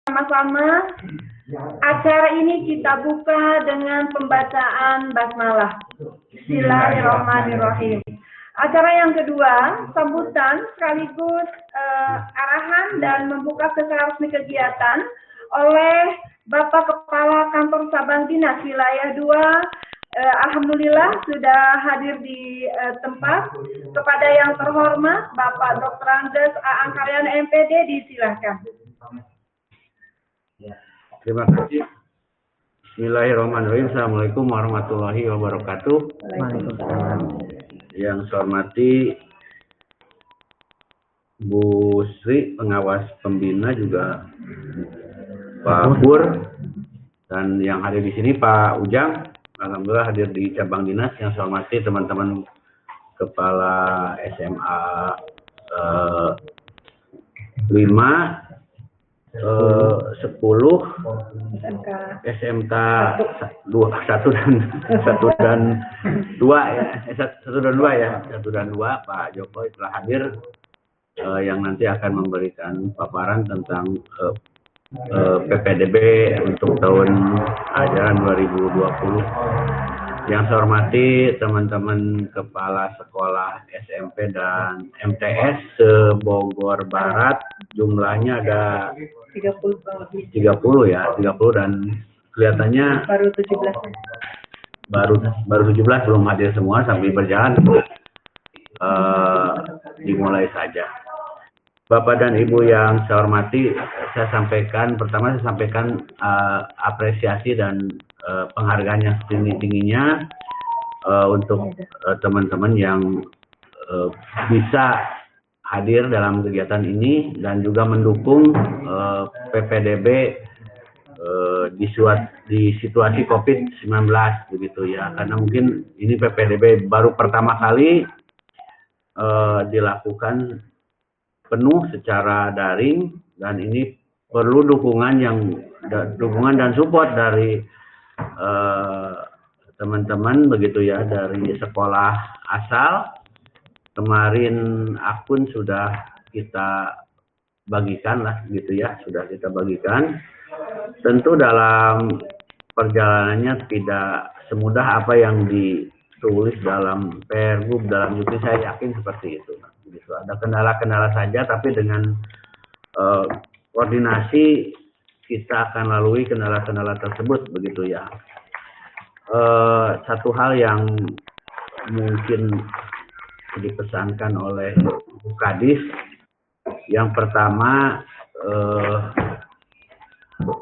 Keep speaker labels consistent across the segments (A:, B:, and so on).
A: bersama-sama. Acara ini kita buka dengan pembacaan basmalah. Bismillahirrahmanirrahim. Acara yang kedua, sambutan sekaligus arahan dan membuka secara resmi kegiatan oleh Bapak Kepala Kantor Cabang Dinas Wilayah 2. Alhamdulillah sudah hadir di tempat. Kepada yang terhormat Bapak Dr. Andes Aang Karyana MPD, disilakan.
B: Terima kasih. Bismillahirrahmanirrahim. Assalamualaikum warahmatullahi wabarakatuh. Yang saya hormati Bu Sri, pengawas pembina, juga Pak Pur, dan yang hadir di sini Pak Ujang. Alhamdulillah hadir di cabang dinas. Yang saya hormati teman-teman kepala SMA 5, 10, SMK 1 dan 2 ya. 1 dan 2 Pak Jokowi telah hadir yang nanti akan memberikan paparan tentang PPDB untuk tahun ajaran 2020. Yang saya hormati teman-teman kepala sekolah SMP dan MTS se-Bogor Barat, jumlahnya ada 30 ya, 30, dan kelihatannya baru 17 belum hadir semua, sambil berjalan dimulai saja. Bapak dan Ibu yang saya hormati, saya sampaikan apresiasi dan penghargaan yang setinggi-tingginya untuk teman-teman yang bisa hadir dalam kegiatan ini dan juga mendukung PPDB di situasi COVID-19 begitu ya, karena mungkin ini PPDB baru pertama kali dilakukan penuh secara daring, dan ini perlu dukungan dan support dari teman-teman begitu ya, dari sekolah asal. Kemarin akun sudah kita bagikan lah gitu ya, sudah kita bagikan. Tentu dalam perjalanannya tidak semudah apa yang ditulis dalam Pergub, dalam YouTube, saya yakin seperti itu. Gitu. Ada kendala-kendala saja, tapi dengan koordinasi kita akan lalui kendala-kendala tersebut begitu ya. Satu hal yang mungkin dipesankan oleh Bu Kadis, yang pertama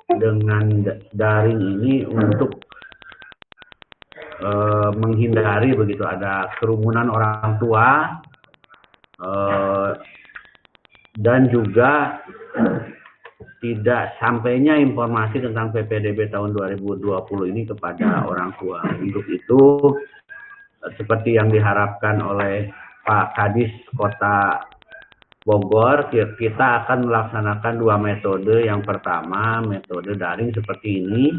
B: dengan daring ini untuk menghindari begitu ada kerumunan orang tua, dan juga tidak sampainya informasi tentang PPDB tahun 2020 ini kepada orang tua. Untuk itu, seperti yang diharapkan oleh Pak Kadis Kota Bogor, kita akan melaksanakan 2 metode. Yang pertama, metode daring seperti ini.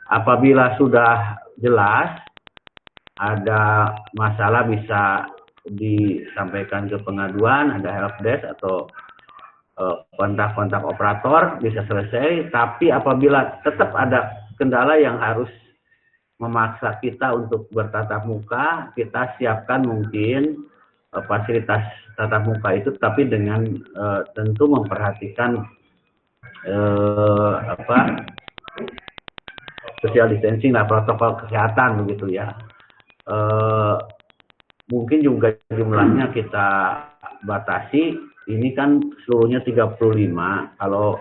B: Apabila sudah jelas ada masalah, bisa disampaikan ke pengaduan, ada helpdesk atau kontak-kontak operator, bisa selesai. Tapi apabila tetap ada kendala yang harus memaksa kita untuk bertatap muka, kita siapkan mungkin fasilitas tatap muka itu, tapi dengan tentu memperhatikan social distancing lah, protokol kesehatan begitu ya. Mungkin juga jumlahnya kita batasi, ini kan seluruhnya 35, kalau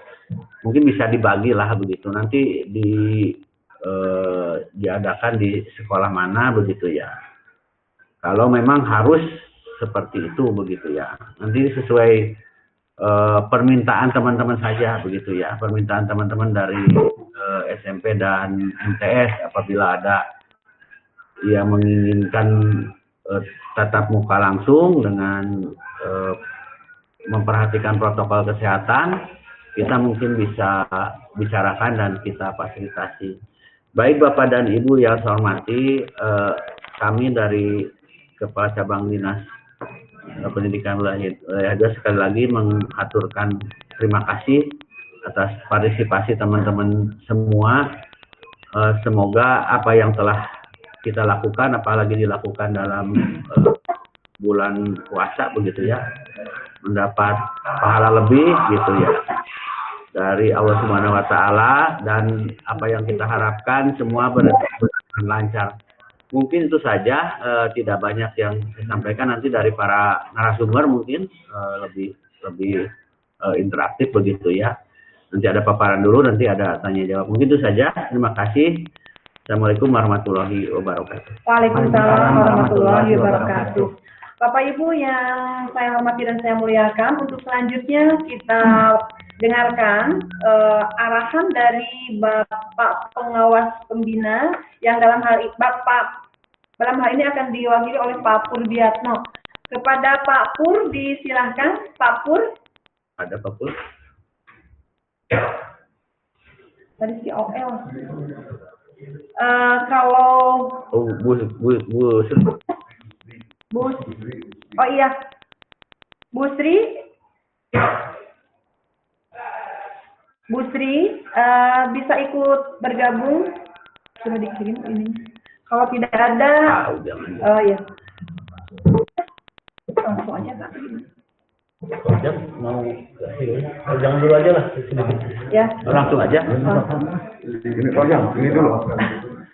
B: mungkin bisa dibagi lah begitu, nanti diadakan di sekolah mana begitu ya. Kalau memang harus seperti itu begitu ya, nanti sesuai permintaan teman-teman saja begitu ya, permintaan teman-teman dari SMP dan MTS. Apabila ada yang menginginkan tatap muka langsung dengan memperhatikan protokol kesehatan, kita mungkin bisa bicarakan dan kita fasilitasi. Baik Bapak dan Ibu yang saya hormati, kami dari Kepala Cabang Dinas Pendidikan Wilayah 2 sekali lagi mengaturkan terima kasih atas partisipasi teman-teman semua. Semoga apa yang telah kita lakukan, apalagi dilakukan dalam bulan puasa begitu ya, mendapat pahala lebih gitu ya dari Allah Subhanahu wa taala, dan apa yang kita harapkan semua berjalan lancar. Mungkin itu saja, tidak banyak yang saya sampaikan. Nanti dari para narasumber mungkin lebih interaktif begitu ya. Nanti ada paparan dulu, nanti ada tanya jawab. Mungkin itu saja. Terima kasih. Assalamualaikum warahmatullahi wabarakatuh.
A: Waalaikumsalam warahmatullahi wabarakatuh. Bapak Ibu yang saya hormati dan saya muliakan, untuk selanjutnya kita dengarkan arahan dari Bapak Pengawas Pembina yang dalam hal ini akan diwakili oleh Pak Purdiatno. Kepada Pak Pur disilahkan. Pak Pur.
B: Ada Pak Pur?
A: Tadi si OL. Kalau oh iya, Bu Sri bisa ikut bergabung, sudah dikirim ini. Kalau tidak ada, ya langsung aja Pak.
B: Mau jangan dulu aja lah.
A: Ya.
B: Langsung aja.
C: Ini Ojang, ini dulu.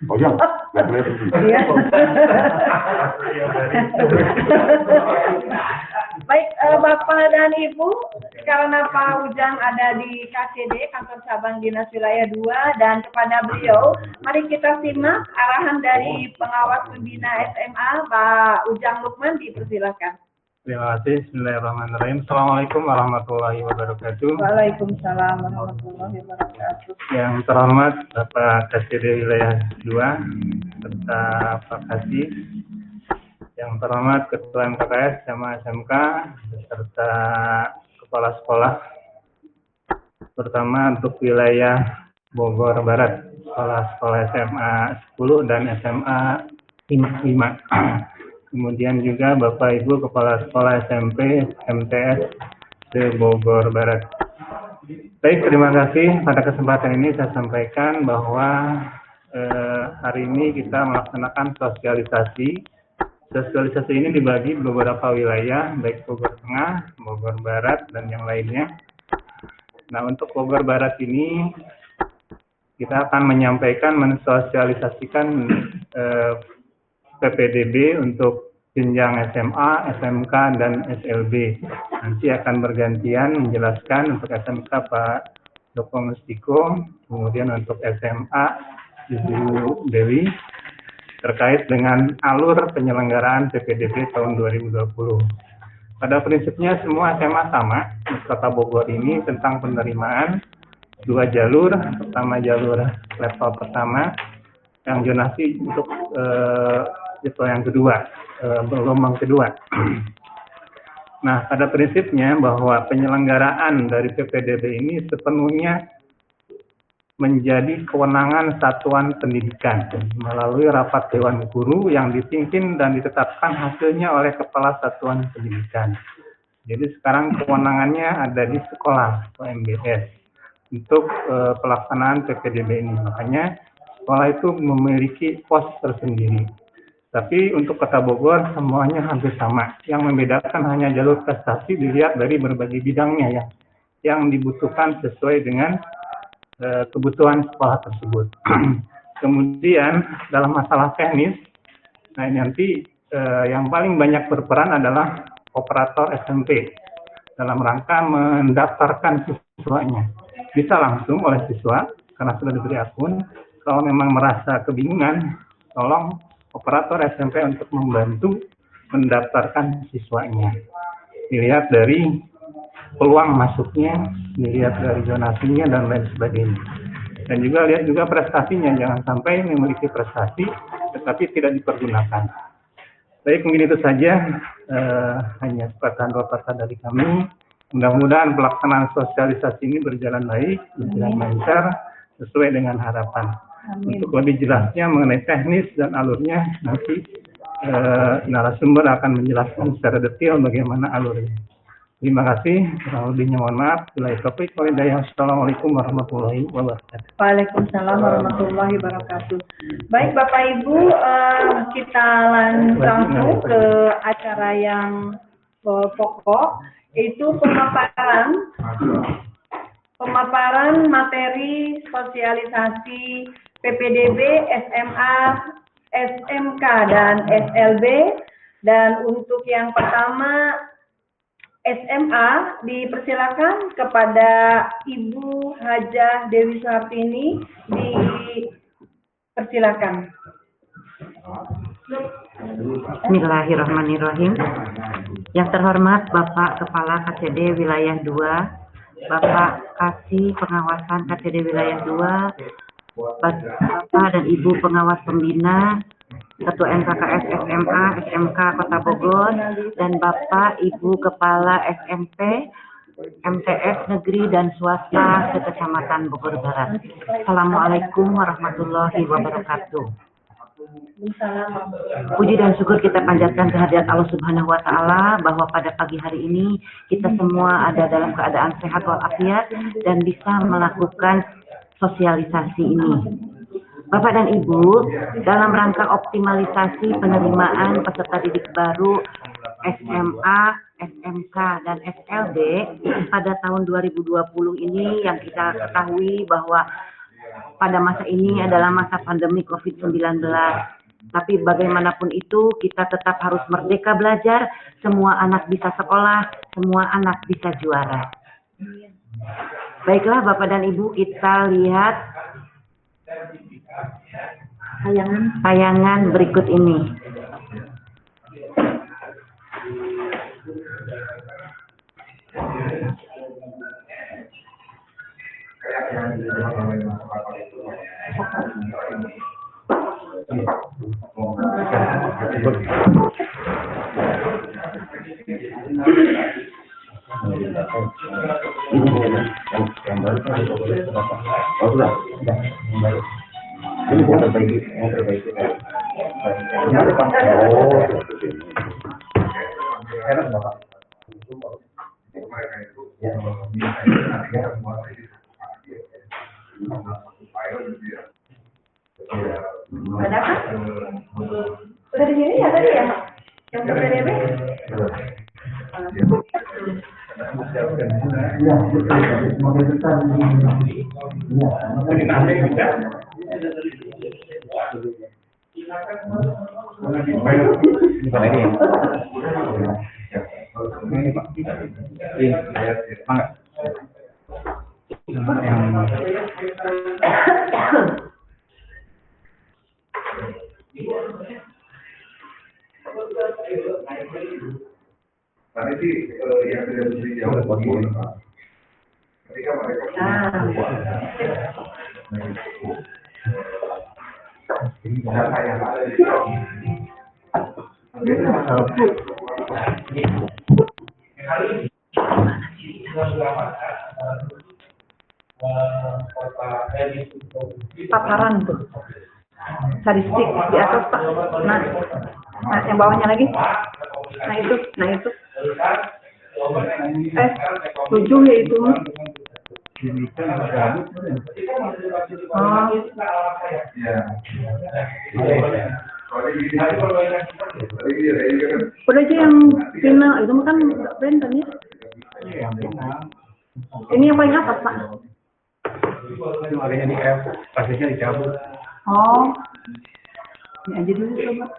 C: Ojang,
A: Iya. Baik, Bapak dan Ibu, karena Pak Ujang ada di KCD, Kantor Cabang Dinas Wilayah 2, dan kepada beliau, mari kita simak arahan dari Pengawas Pembina SMA, Pak Ujang Lukman, dipersilakan.
D: Terima kasih. Bismillahirrahmanirrahim. Assalamualaikum warahmatullahi wabarakatuh.
A: Waalaikumsalam warahmatullahi wabarakatuh.
D: Yang terhormat Bapak KCD Wilayah 2 serta Pak Kasih, yang terhormat Ketua MKKS sama SMK serta Kepala Sekolah, terutama untuk wilayah Bogor Barat, sekolah SMA 10 dan SMA 5. Kemudian juga Bapak Ibu Kepala Sekolah SMP MTS di Bogor Barat. Baik, terima kasih. Pada kesempatan ini saya sampaikan bahwa hari ini kita melaksanakan sosialisasi. Sosialisasi ini dibagi beberapa wilayah, baik Bogor Tengah, Bogor Barat, dan yang lainnya. Nah, untuk Bogor Barat ini kita akan menyampaikan, mensosialisasikan PPDB untuk jenjang SMA, SMK, dan SLB. Nanti akan bergantian menjelaskan. Untuk SMK Pak Dr. Mustiko, kemudian untuk SMA Ibu Dewi, terkait dengan alur penyelenggaraan PPDB tahun 2020. Pada prinsipnya semua SMA sama di Kota Bogor ini tentang penerimaan 2 jalur. Pertama jalur level pertama yang zonasi untuk itu yang kedua, gelombang kedua. Nah, pada prinsipnya bahwa penyelenggaraan dari PPDB ini sepenuhnya menjadi kewenangan satuan pendidikan melalui rapat Dewan Guru yang dipimpin dan ditetapkan hasilnya oleh Kepala Satuan Pendidikan. Jadi sekarang kewenangannya ada di sekolah atau MBS untuk pelaksanaan PPDB ini. Makanya sekolah itu memiliki pos tersendiri. Tapi untuk Kota Bogor semuanya hampir sama. Yang membedakan hanya jalur prestasi dilihat dari berbagai bidangnya ya, yang dibutuhkan sesuai dengan kebutuhan sekolah tersebut. Kemudian dalam masalah teknis, nah nanti yang paling banyak berperan adalah operator SMP dalam rangka mendaftarkan siswanya. Bisa langsung oleh siswa karena sudah diberi akun. Kalau memang merasa kebingungan, tolong operator SMP untuk membantu mendaftarkan siswanya. Dilihat dari peluang masuknya, dilihat dari zonasinya dan lain sebagainya. Dan juga lihat juga prestasinya, jangan sampai memiliki prestasi tetapi tidak dipergunakan. Baik, mungkin itu saja hanya sepatah dari kami. Mudah-mudahan pelaksanaan sosialisasi ini berjalan baik, berjalan lancar sesuai dengan harapan. Amin. Untuk lebih jelasnya mengenai teknis dan alurnya nanti narasumber akan menjelaskan secara detail bagaimana alurnya. Terima kasih. Kurang lebihnya mohon maaf. Bila topik, Assalamualaikum warahmatullahi wabarakatuh.
A: Waalaikumsalam warahmatullahi wabarakatuh. Baik Bapak Ibu, kita langsung ke acara yang pokok, yaitu pemaparan materi sosialisasi PPDB, SMA, SMK, dan SLB. Dan untuk yang pertama, SMA, dipersilakan kepada Ibu Hajah Dewi Suhartini, dipersilakan.
E: Bismillahirrahmanirrahim. Yang terhormat Bapak Kepala KCD Wilayah 2, Bapak Kasih Pengawasan KCD Wilayah 2, Bapak dan Ibu Pengawas Pembina, Ketua MKKS SMA, SMK Kota Bogor, dan Bapak Ibu Kepala SMP, MTS Negeri dan Swasta Kecamatan Bogor Barat. Assalamualaikum warahmatullahi wabarakatuh. Puji dan syukur kita panjatkan kehadirat Allah Subhanahu wa Ta'ala bahwa pada pagi hari ini kita semua ada dalam keadaan sehat walafiat dan bisa melakukan sosialisasi ini. Bapak dan Ibu, dalam rangka optimalisasi penerimaan peserta didik baru SMA, SMK, dan SLB pada tahun 2020 ini yang kita ketahui bahwa pada masa ini adalah masa pandemi COVID-19. Tapi bagaimanapun itu, kita tetap harus merdeka belajar, semua anak bisa sekolah, semua anak bisa juara. Baiklah Bapak dan Ibu, kita lihat tayangan berikut ini.
A: Ada kan? Udah di sini ya tadi ya? Yang PPDB?
C: Tadi sih yang tidak bisa dijawab begini, Pak. Ketika mereka data yang ada di
A: paparan tuh, statistik di atas Pak. Nah, yang bawahnya lagi. Nah itu. 7 ya itu. Oh. Udah aja yang final itu kan brand kan ya? Ini yang paling atas Pak.
D: Itu adanya di F, pasnya dicabut.
A: Oh. Ini aja dulu coba.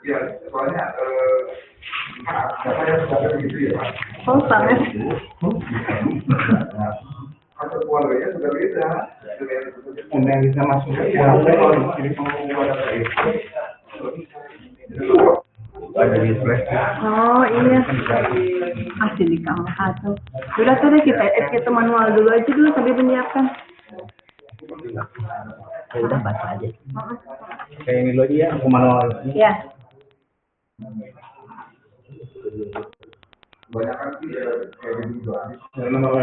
C: Iya, soalnya data yang sudah begitu ya, Pak.
A: Oh, sama.
C: Kartu keluarganya sudah beda.
D: Anda yang bisa masuk ke ada di flash.
A: Oh iya. Masih di kamar satu. Sudah kita manual dulu aja dulu sambil menyiapkan.
E: Udah baca aja.
D: Kayak ini dulu aja ya, aku manual.
A: Ya.
C: Banyak kan sih kayak gitu doang.
D: Nomor.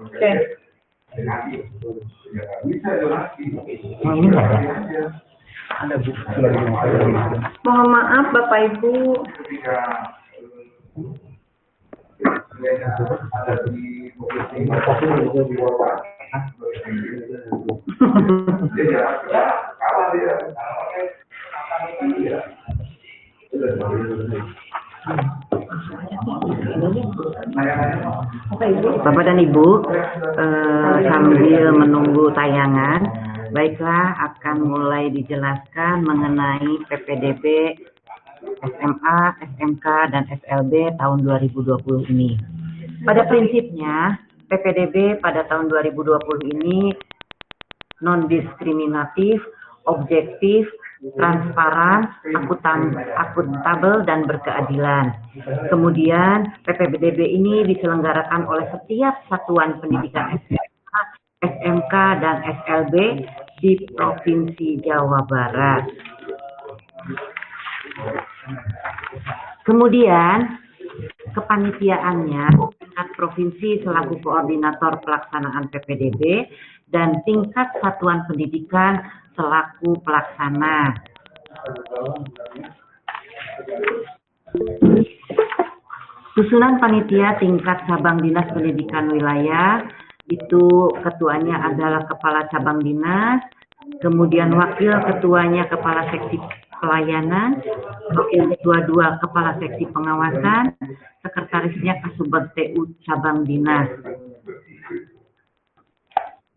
A: Oke.
C: Bisa donasi.
E: Oh, ini enggak ada.
A: Mohon maaf Bapak Ibu.
C: Ketika ada di
E: Bapak dan Ibu, sambil menunggu tayangan, baiklah akan mulai dijelaskan mengenai PPDB SMA, SMK, dan SLB tahun 2020 ini. Pada prinsipnya, PPDB pada tahun 2020 ini non-diskriminatif, objektif, transparan, akuntabel, dan berkeadilan. Kemudian, PPDB ini diselenggarakan oleh setiap satuan pendidikan SMA, SMK, dan SLB di Provinsi Jawa Barat. Kemudian, kepanitiaannya tingkat provinsi selaku koordinator pelaksanaan PPDB dan tingkat satuan pendidikan selaku pelaksana. Susunan panitia tingkat cabang dinas pendidikan wilayah itu ketuanya adalah kepala cabang dinas, kemudian wakil ketuanya kepala seksi pelayanan, wakil ketua 2 kepala seksi pengawasan, sekretarisnya Kasubag TU cabang dinas.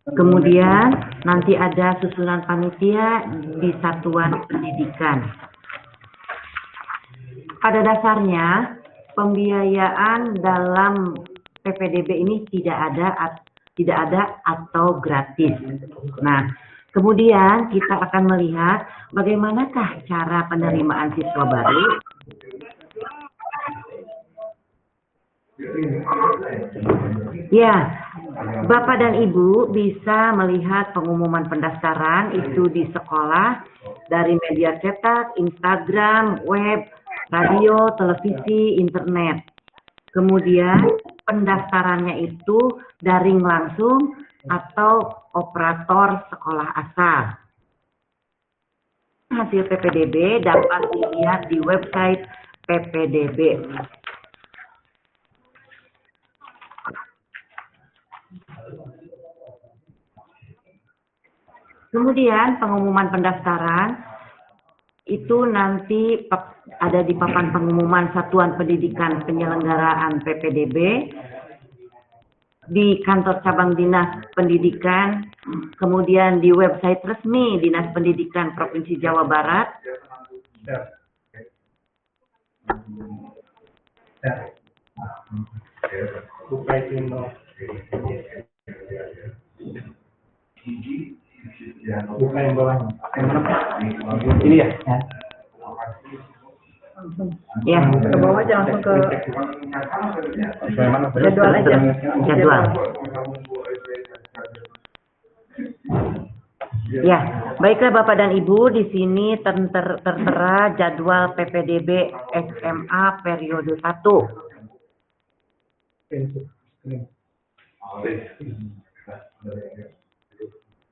E: Kemudian nanti ada susunan panitia di satuan pendidikan. Pada dasarnya pembiayaan dalam PPDB ini tidak ada atau gratis. Nah, kemudian kita akan melihat bagaimanakah cara penerimaan siswa baru. Ya, Bapak dan Ibu bisa melihat pengumuman pendaftaran itu di sekolah dari media cetak, Instagram, web, radio, televisi, internet. Kemudian pendaftarannya itu daring langsung atau operator sekolah asal. Hasil PPDB dapat dilihat di website PPDB. Kemudian pengumuman pendaftaran itu nanti ada di papan pengumuman Satuan Pendidikan Penyelenggaraan PPDB, di kantor cabang Dinas Pendidikan, kemudian di website resmi Dinas Pendidikan Provinsi Jawa Barat.
D: Buka yang bawahnya. Ini ya?
E: Ya,
A: Ke bawah aja langsung ke jadwal aja.
E: jadwal. Ya, baiklah Bapak dan Ibu, di sini tertera jadwal PPDB SMA periode 1.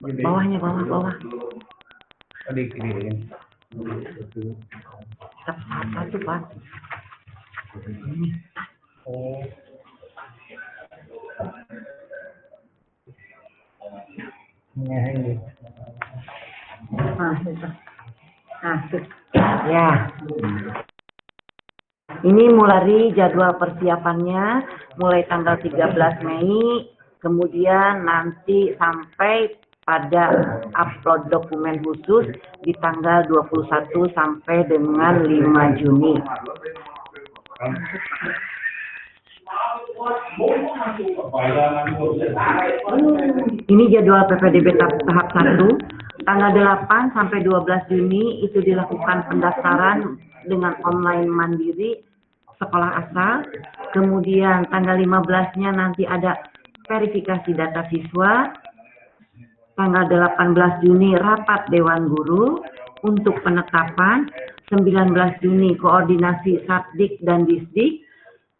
E: Bawah. Satu, Pak. Ya. Ini mulai jadwal persiapannya mulai tanggal 13 Mei, kemudian nanti sampai pada upload dokumen khusus di tanggal 21 sampai dengan 5 Juni. Ini jadwal PPDB tahap 1. Tanggal 8 sampai 12 Juni itu dilakukan pendaftaran dengan online mandiri sekolah asal. Kemudian tanggal 15-nya nanti ada verifikasi data siswa. Tanggal 18 Juni rapat Dewan Guru untuk penetapan. 19 Juni koordinasi Satdik dan Disdik.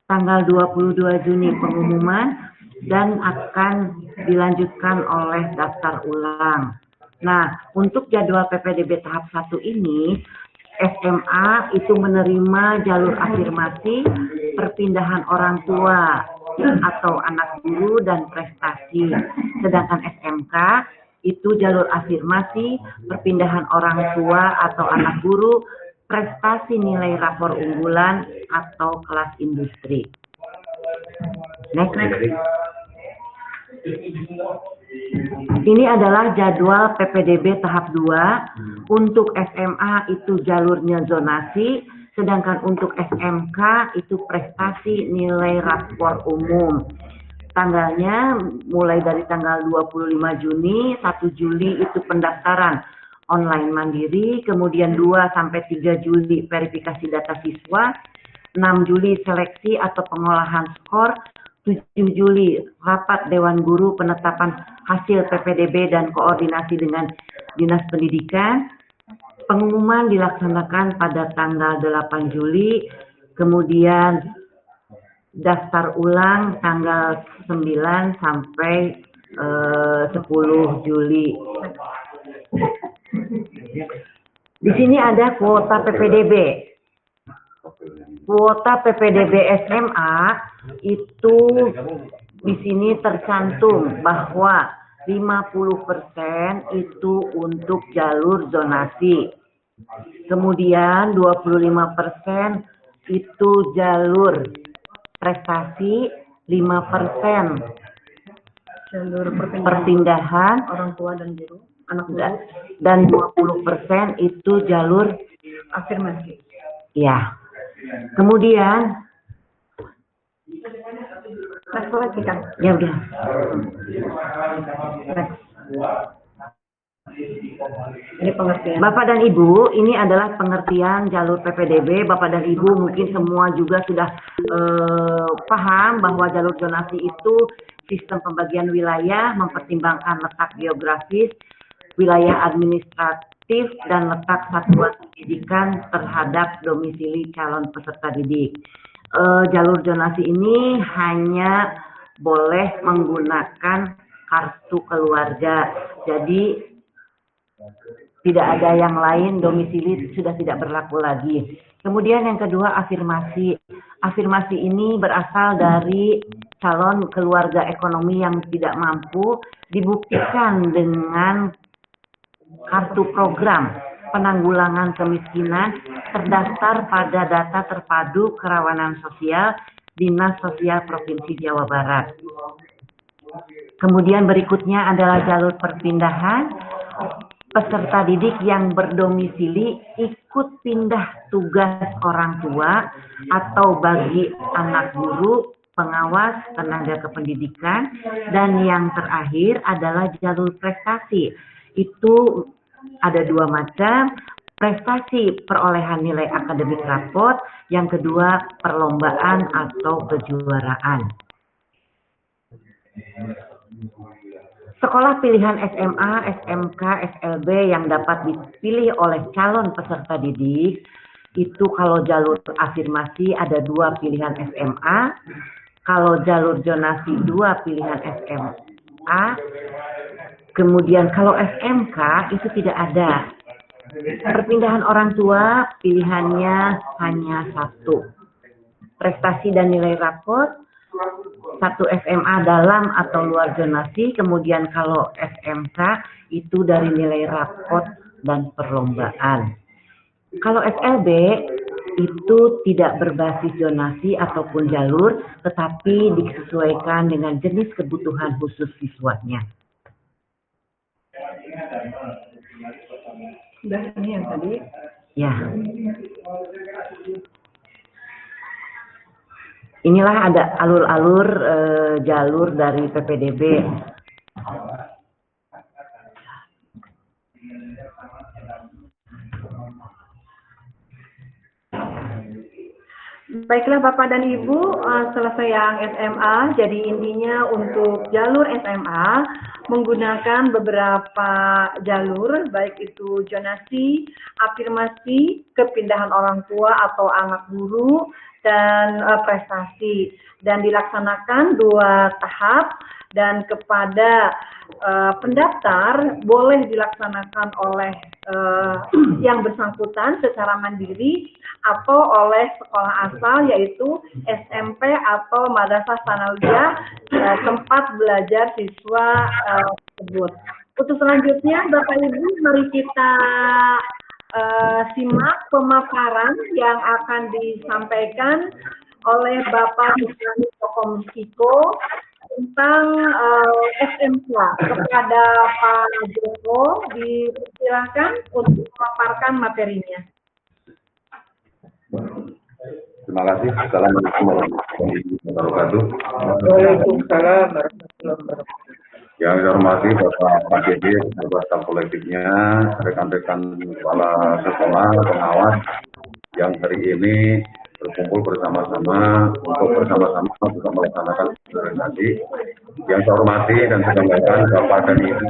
E: Tanggal 22 Juni pengumuman. dan akan dilanjutkan oleh daftar ulang. Nah, untuk jadwal PPDB tahap 1 ini, SMA itu menerima jalur afirmasi, perpindahan orang tua atau anak guru dan prestasi. Sedangkan SMK itu jalur afirmasi, perpindahan orang tua atau anak guru, prestasi nilai rapor unggulan atau kelas industri. Next. Ini adalah jadwal PPDB tahap 2. Untuk SMA itu jalurnya zonasi, sedangkan untuk SMK itu prestasi nilai rapor umum. Tanggalnya mulai dari tanggal 25 Juni, 1 Juli itu pendaftaran online mandiri, kemudian 2 sampai 3 Juli verifikasi data siswa, 6 Juli seleksi atau pengolahan skor, 7 Juli rapat Dewan Guru penetapan hasil PPDB dan koordinasi dengan Dinas Pendidikan. Pengumuman dilaksanakan pada tanggal 8 Juli, kemudian daftar ulang tanggal 9 sampai 10 Juli. Di sini ada kuota PPDB. Kuota PPDB SMA itu di sini tercantum bahwa 50% itu untuk jalur zonasi. Kemudian 25% itu jalur prestasi, 5%
A: Jalur
E: perpindahan
A: orang tua dan guru, anak guru,
E: dan 20% itu jalur
A: afirmasi.
E: ya. Kemudian
A: Next lagi kan?
E: ya udah.
A: Next. Ini pengertian.
E: Bapak dan Ibu, ini adalah pengertian jalur PPDB. Bapak dan Ibu mungkin semua juga sudah paham bahwa jalur zonasi itu sistem pembagian wilayah mempertimbangkan letak geografis, wilayah administratif, dan letak satuan pendidikan terhadap domisili calon peserta didik. Jalur zonasi ini hanya boleh menggunakan kartu keluarga. Jadi tidak ada yang lain, domisili sudah tidak berlaku lagi. Kemudian yang kedua, afirmasi. Afirmasi ini berasal dari calon keluarga ekonomi yang tidak mampu, dibuktikan dengan kartu program penanggulangan kemiskinan terdaftar pada data terpadu kerawanan sosial Dinas Sosial Provinsi Jawa Barat. Kemudian berikutnya adalah jalur perpindahan. Peserta didik yang berdomisili ikut pindah tugas orang tua atau bagi anak guru, pengawas, tenaga kependidikan, dan yang terakhir adalah jalur prestasi. Itu ada 2 macam, prestasi perolehan nilai akademik raport, yang kedua perlombaan atau kejuaraan. Sekolah pilihan SMA, SMK, SLB yang dapat dipilih oleh calon peserta didik, itu kalau jalur afirmasi ada 2 pilihan SMA, kalau jalur zonasi 2 pilihan SMA, kemudian kalau SMK itu tidak ada. Perpindahan orang tua pilihannya hanya 1. Prestasi dan nilai raport, 1 SMA dalam atau luar zonasi, kemudian kalau SMK itu dari nilai raport dan perlombaan. Kalau SLB itu tidak berbasis zonasi ataupun jalur, tetapi disesuaikan dengan jenis kebutuhan khusus siswanya.
A: Sudah ini yang tadi.
E: Ya. Inilah ada alur-alur jalur dari PPDB.
A: Baiklah Bapak dan Ibu, selesai yang SMA, jadi intinya untuk jalur SMA menggunakan beberapa jalur, baik itu zonasi, afirmasi, kepindahan orang tua atau anak guru, dan prestasi, dan dilaksanakan 2 tahap, dan kepada pendaftar boleh dilaksanakan oleh yang bersangkutan secara mandiri atau oleh sekolah asal, yaitu SMP atau Madrasah Tsanawiyah tempat belajar siswa tersebut. Untuk selanjutnya, Bapak Ibu, mari kita simak pemaparan yang akan disampaikan oleh Bapak Islami Tokomsiko tentang SMK. Kepada Pak Joko, dipersilakan untuk memaparkan materinya.
C: Terima kasih. Assalamualaikum warahmatullahi wabarakatuh.
F: Waalaikumsalam warahmatullahi wabarakatuh.
C: Yang saya hormati Bapak Pak Dede, beserta staf kolektifnya, rekan-rekan kepala sekolah, pengawas yang hari ini berkumpul bersama-sama untuk bersama-sama juga melaksanakan sosialisasi. Yang saya hormati dan saya banggakan Bapak dan Ibu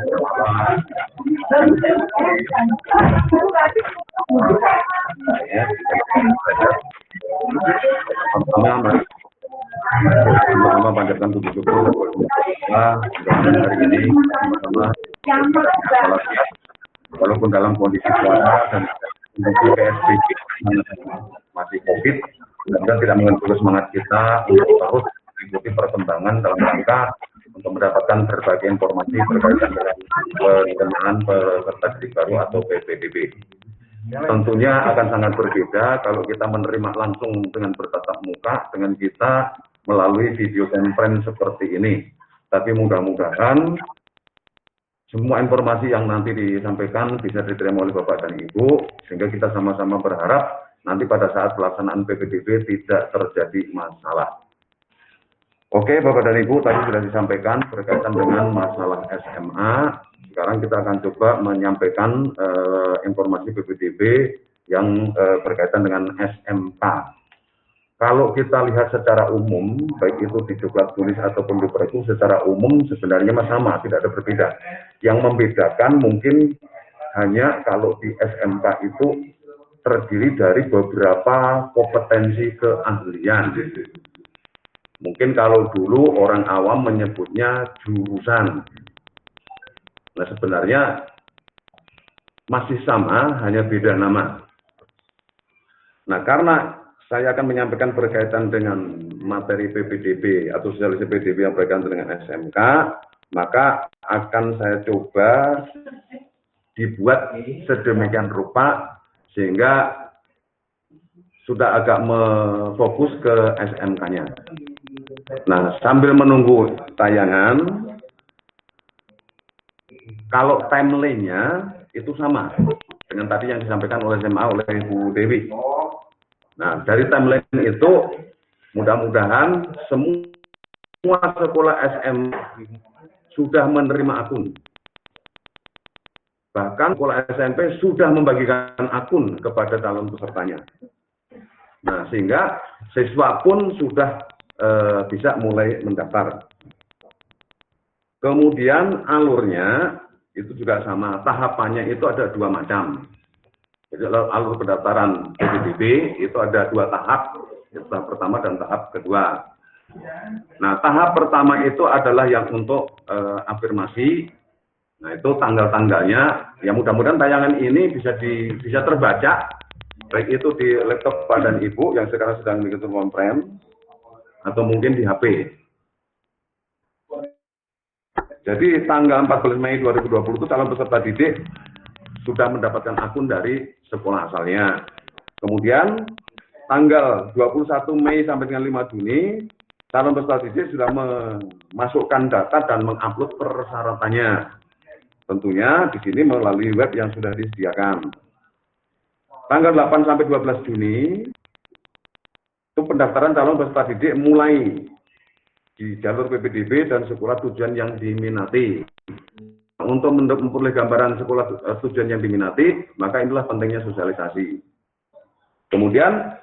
C: pertama panjatkan puji syukur mudah-mudahan hari ini sama-sama walaupun dalam kondisi puasa dan PSBB masih COVID, mudah-mudahan tidak mengganggu semangat kita untuk terus mengikuti perkembangan dalam rangka untuk mendapatkan berbagai informasi berkaitan dengan penerimaan peserta didik baru atau PPDB. Tentunya akan sangat berbeda kalau kita menerima langsung dengan bertatap muka dengan kita melalui video conference seperti ini. Tapi mudah-mudahan semua informasi yang nanti disampaikan bisa diterima oleh Bapak dan Ibu, sehingga kita sama-sama berharap nanti pada saat pelaksanaan PPDB tidak terjadi masalah. Oke, Bapak dan Ibu, tadi sudah disampaikan berkaitan dengan masalah SMA. Sekarang kita akan coba menyampaikan informasi PPDB yang berkaitan dengan SMK. Kalau kita lihat secara umum, baik itu di Diklat tulis ataupun di Perpu, secara umum sebenarnya sama, tidak ada berbeda. Yang membedakan mungkin hanya kalau di SMK itu terdiri dari beberapa kompetensi keahlian. Mungkin kalau dulu orang awam menyebutnya jurusan. Nah sebenarnya masih sama, hanya beda nama. Nah karena saya akan menyampaikan berkaitan dengan materi PPDB atau sosialisasi PPDB yang berkaitan dengan SMK, maka akan saya coba dibuat sedemikian rupa sehingga sudah agak fokus ke SMK-nya. Nah, sambil menunggu tayangan, kalau timeline-nya itu sama dengan tadi yang disampaikan oleh SMA oleh Ibu Dewi. Nah, dari timeline itu mudah-mudahan semua sekolah SM sudah menerima akun. Bahkan sekolah SMP sudah membagikan akun kepada calon pesertanya. Nah, sehingga siswa pun sudah bisa mulai mendaftar. Kemudian alurnya itu juga sama, tahapannya itu ada 2 macam. Jadi alur pendaftaran PPDB itu ada 2 tahap, tahap pertama dan tahap kedua. Nah, tahap pertama itu adalah yang untuk afirmasi. Nah, itu tanggal-tanggalnya. Ya mudah-mudahan tayangan ini bisa terbaca, baik itu di laptop Pak dan Ibu yang sekarang sedang mengikuti konferensi, atau mungkin di HP. Jadi tanggal 14 Mei 2020 itu calon peserta didik sudah mendapatkan akun dari sekolah asalnya. Kemudian tanggal 21 Mei sampai dengan 5 Juni, calon peserta didik sudah memasukkan data dan mengupload persyaratannya. Tentunya di sini melalui web yang sudah disediakan. Tanggal 8 sampai 12 Juni, itu pendaftaran calon peserta didik mulai di jalur PPDB dan sekolah tujuan yang diminati. Untuk memperoleh gambaran sekolah tujuan yang diminati, maka inilah pentingnya sosialisasi. Kemudian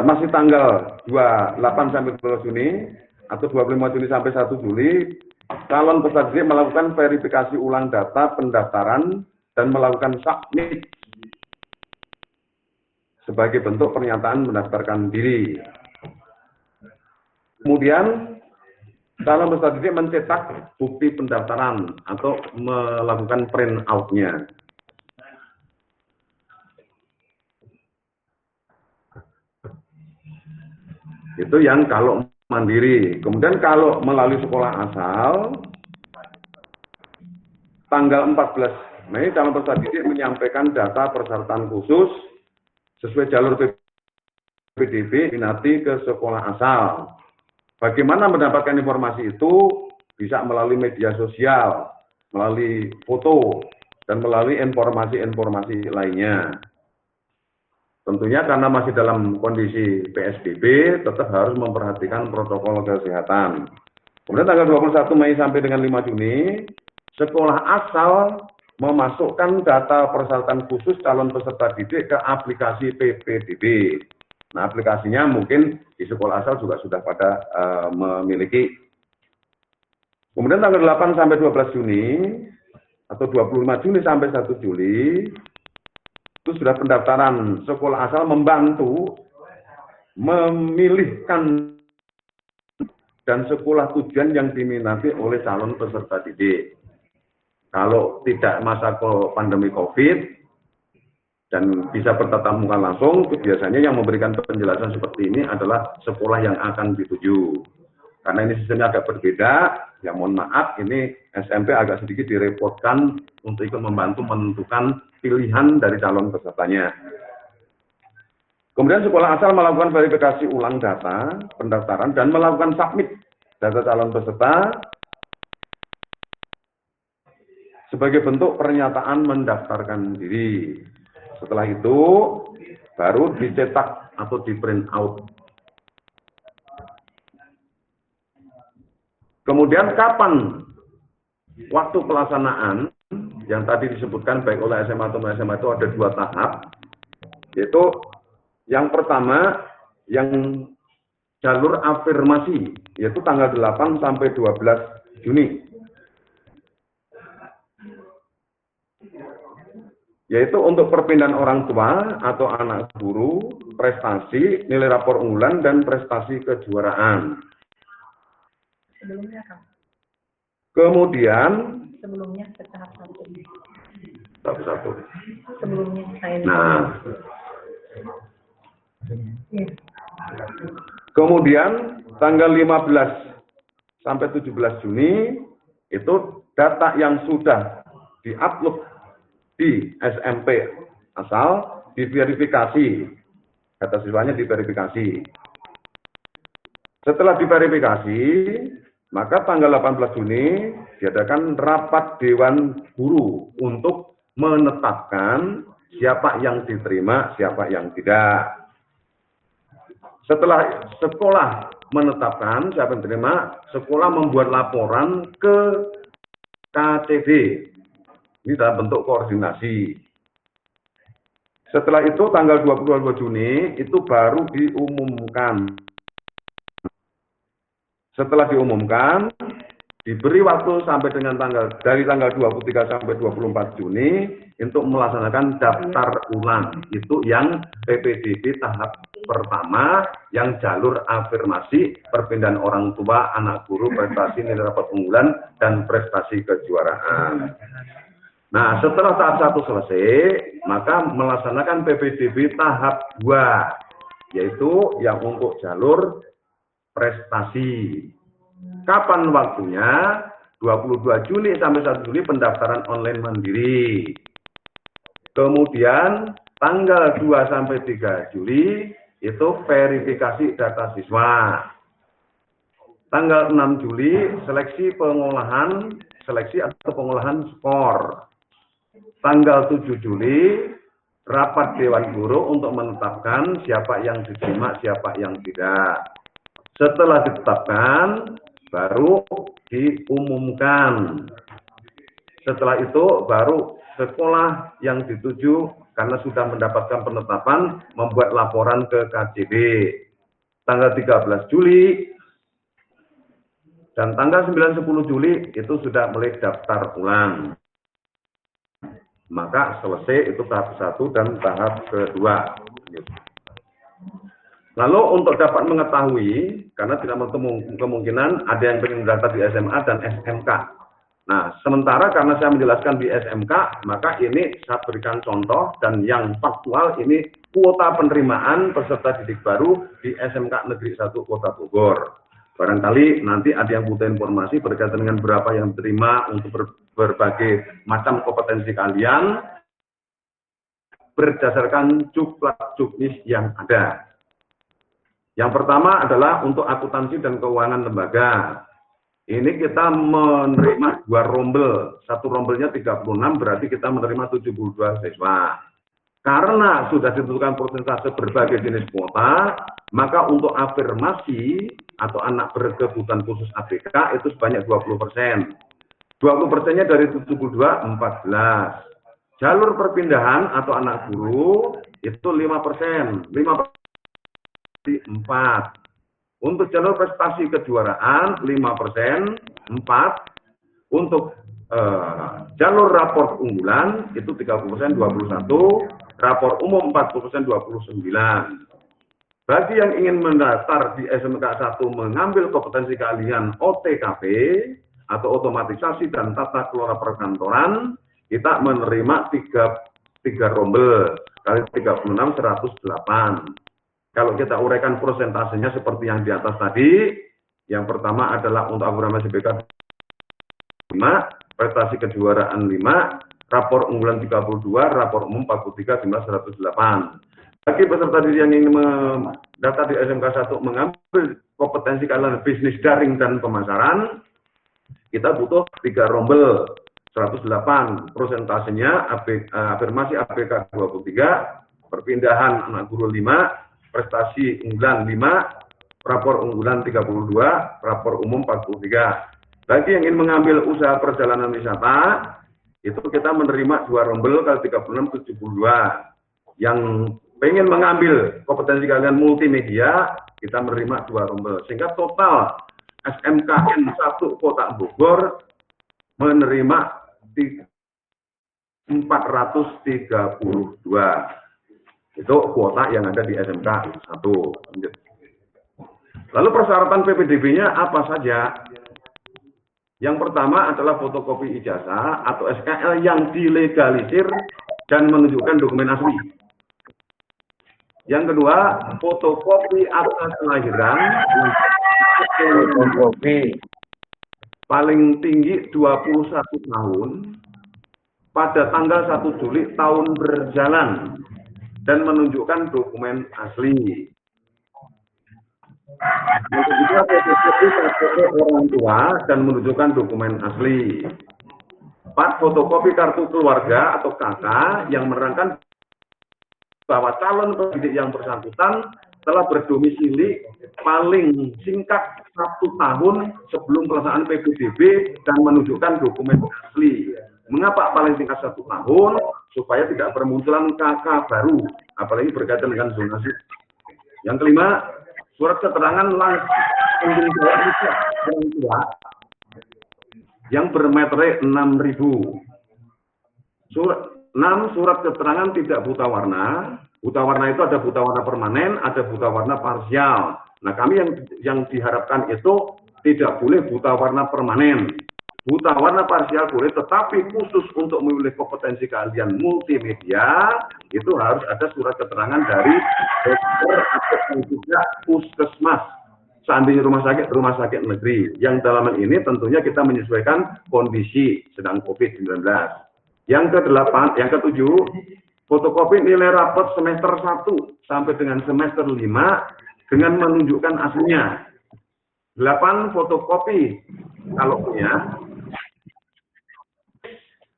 C: masih tanggal 28 sampai 12 Juni atau 25 Juni sampai 1 Juli, calon peserta didik melakukan verifikasi ulang data pendaftaran dan melakukan submit sebagai bentuk pernyataan mendaftarkan diri. Kemudian calon peserta didik mencetak bukti pendaftaran atau melakukan print out-nya. Itu yang kalau mandiri. Kemudian kalau melalui sekolah asal, tanggal 14 Mei calon peserta didik menyampaikan data persyaratan khusus sesuai jalur PPDB minati ke sekolah asal. Bagaimana mendapatkan informasi itu? Bisa melalui media sosial, melalui foto, dan melalui informasi-informasi lainnya. Tentunya karena masih dalam kondisi PSBB, tetap harus memperhatikan protokol kesehatan. Kemudian tanggal 21 Mei sampai dengan 5 Juni, sekolah asal memasukkan data persyaratan khusus calon peserta didik ke aplikasi PPDB. Nah, aplikasinya mungkin di sekolah asal juga sudah pada memiliki. Kemudian tanggal 8 sampai 12 Juni, atau 25 Juni sampai 1 Juli, itu sudah pendaftaran. Sekolah asal membantu memilihkan dan sekolah tujuan yang diminati oleh calon peserta didik. Kalau tidak masa pandemi COVID dan bisa bertatap muka langsung, biasanya yang memberikan penjelasan seperti ini adalah sekolah yang akan dituju. Karena ini sistemnya agak berbeda, ya mohon maaf, ini SMP agak sedikit direpotkan untuk ikut membantu menentukan pilihan dari calon pesertanya. Kemudian sekolah asal melakukan verifikasi ulang data pendaftaran dan melakukan submit data calon peserta sebagai bentuk pernyataan mendaftarkan diri. Setelah itu baru dicetak atau di print out. Kemudian kapan waktu pelaksanaan yang tadi disebutkan baik oleh SMA atau SMA itu ada 2 tahap, yaitu yang pertama yang jalur afirmasi, yaitu tanggal 8 sampai 12 Juni. Yaitu untuk perpindahan orang tua atau anak guru, prestasi, nilai rapor unggulan, dan prestasi kejuaraan.
A: Sebelumnya kan?
C: Kemudian
A: Sebelumnya tahap 1.
C: Satu-satu.
A: Sebelumnya saya.
C: Nah, kemudian tanggal 15 sampai 17 Juni itu data yang sudah diupload di SMP asal diverifikasi, data siswanya diverifikasi. Setelah diverifikasi, maka tanggal 18 Juni diadakan rapat Dewan Guru untuk menetapkan siapa yang diterima, siapa yang tidak. Setelah sekolah menetapkan siapa yang diterima, sekolah membuat laporan ke KCD. Ini dalam bentuk koordinasi. Setelah itu tanggal 22 Juni itu baru diumumkan. Setelah diumumkan, diberi waktu sampai dengan dari tanggal 23 sampai 24 Juni untuk melaksanakan daftar ulang. Itu yang PPDB tahap pertama, yang jalur afirmasi, perpindahan orang tua, anak guru, prestasi, nilai rapor unggulan, dan prestasi kejuaraan. Nah, setelah tahap 1 selesai, maka melaksanakan PPDB tahap 2, yaitu yang untuk jalur prestasi. Kapan waktunya? 22 Juni sampai 1 Juli pendaftaran online mandiri. Kemudian tanggal 2 sampai 3 Juli itu verifikasi data siswa. Tanggal 6 Juli seleksi atau pengolahan skor. Tanggal 7 Juli rapat Dewan Guru untuk menetapkan siapa yang diterima, siapa yang tidak. Setelah ditetapkan, baru diumumkan. Setelah itu, baru sekolah yang dituju karena sudah mendapatkan penetapan, membuat laporan ke KCD. Tanggal 13 Juli dan tanggal 9-10 Juli itu sudah mulai daftar ulang. Maka selesai itu tahap 1 dan tahap kedua. Lalu untuk dapat mengetahui, karena tidak kemungkinan ada yang ingin mendaftar di SMA dan SMK. Nah, sementara karena saya menjelaskan di SMK, maka ini saya berikan contoh dan yang faktual ini kuota penerimaan peserta didik baru di SMK Negeri 1 Kota Bogor. Barangkali nanti ada yang butuh informasi berkaitan dengan berapa yang diterima untuk berbagai macam kompetensi kalian berdasarkan juknis yang ada. Yang pertama adalah untuk akuntansi dan keuangan lembaga. Ini kita menerima 2 rombel. Satu rombelnya 36, berarti kita menerima 72 siswa. Karena sudah ditentukan persentase berbagai jenis kuota, maka untuk afirmasi atau anak berkebutuhan khusus ABK itu sebanyak 20%. 20%-nya dari 72, 14. Jalur perpindahan atau anak guru itu 5%. 5% 4. Untuk jalur prestasi kejuaraan 5%, 4. Untuk jalur rapor unggulan itu 30%, 21. Rapor umum 40%, 29. Bagi yang ingin mendaftar di SMK 1 mengambil kompetensi kalian OTKP atau otomatisasi dan tata kelola perkantoran, kita menerima 3 rombel kali 36, 108. Kalau kita uraikan persentasenya seperti yang di atas tadi, yang pertama adalah untuk afirmasi BK 5, prestasi kejuaraan 5, rapor unggulan 32, rapor umum 43, jumlah 108. Bagi peserta didik yang ingin mendaftar di SMK 1 mengambil kompetensi kalian bisnis daring dan pemasaran, kita butuh 3 rombel, 108. Persentasenya afirmasi ABK 23, perpindahan anak guru 5, prestasi unggulan 5, rapor unggulan 32, rapor umum 43. Bagi yang ingin mengambil usaha perjalanan wisata, itu kita menerima 2 rombel kali 36, 72. Yang ingin mengambil kompetensi kalian multimedia, kita menerima 2 rombel. Sehingga total SMKN 1 Kota Bogor menerima 432. Itu kuota yang ada di SMK 1. Lalu persyaratan PPDB-nya apa saja? Yang pertama adalah fotokopi ijazah atau SKL yang dilegalisir dan menunjukkan dokumen asli. Yang kedua, fotokopi akta kelahiran paling tinggi 21 tahun pada tanggal 1 Juli tahun berjalan dan menunjukkan dokumen asli. Yang ketiga, fotokopi KTP orang tua dan menunjukkan dokumen asli. 4. Fotokopi kartu keluarga atau KK yang menerangkan bahwa calon pendidik yang bersangkutan telah berdomisili paling singkat 1 tahun sebelum pelaksanaan PPDB dan menunjukkan dokumen asli. Mengapa paling singkat 1 tahun? Supaya tidak bermunculan KK baru, apalagi berkaitan dengan zonasi. Yang kelima, surat keterangan langsung orang tua yang bermeterai 6.000. 6. Surat keterangan tidak buta warna. Buta warna itu ada buta warna permanen, ada buta warna parsial. Nah, kami yang diharapkan itu tidak boleh buta warna permanen. Buta warna parsial boleh, tetapi khusus untuk memilih kompetensi kalian multimedia, itu harus ada surat keterangan dari dokter atau juga puskesmas. Seandainya rumah sakit negeri. Yang dalam hal ini tentunya kita menyesuaikan kondisi sedang COVID-19. Yang ke-8, yang ke-7, fotokopi nilai rapot semester 1 sampai dengan semester 5 dengan menunjukkan aslinya. 8. Fotokopi kalau punya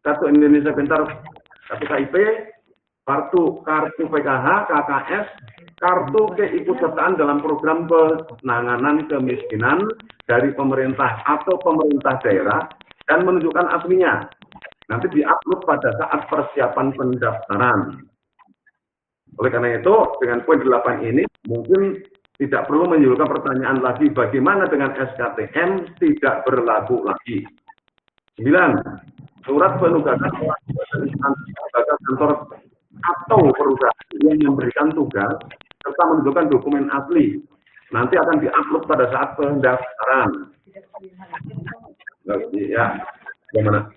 C: kartu Indonesia Pintar, kartu KIP, kartu PKH, KKS, kartu keikutsertaan dalam program penanganan kemiskinan dari pemerintah atau pemerintah daerah dan menunjukkan aslinya. Nanti diupload pada saat persiapan pendaftaran. Oleh karena itu, dengan poin 8 ini mungkin tidak perlu menyimpulkan pertanyaan lagi bagaimana dengan SKTM tidak berlaku lagi. 9. Surat penugasan instansi lembaga kantor atau perusahaan yang memberikan tugas serta menunjukkan dokumen asli. Nanti akan diupload pada saat pendaftaran. Ya, bagaimana?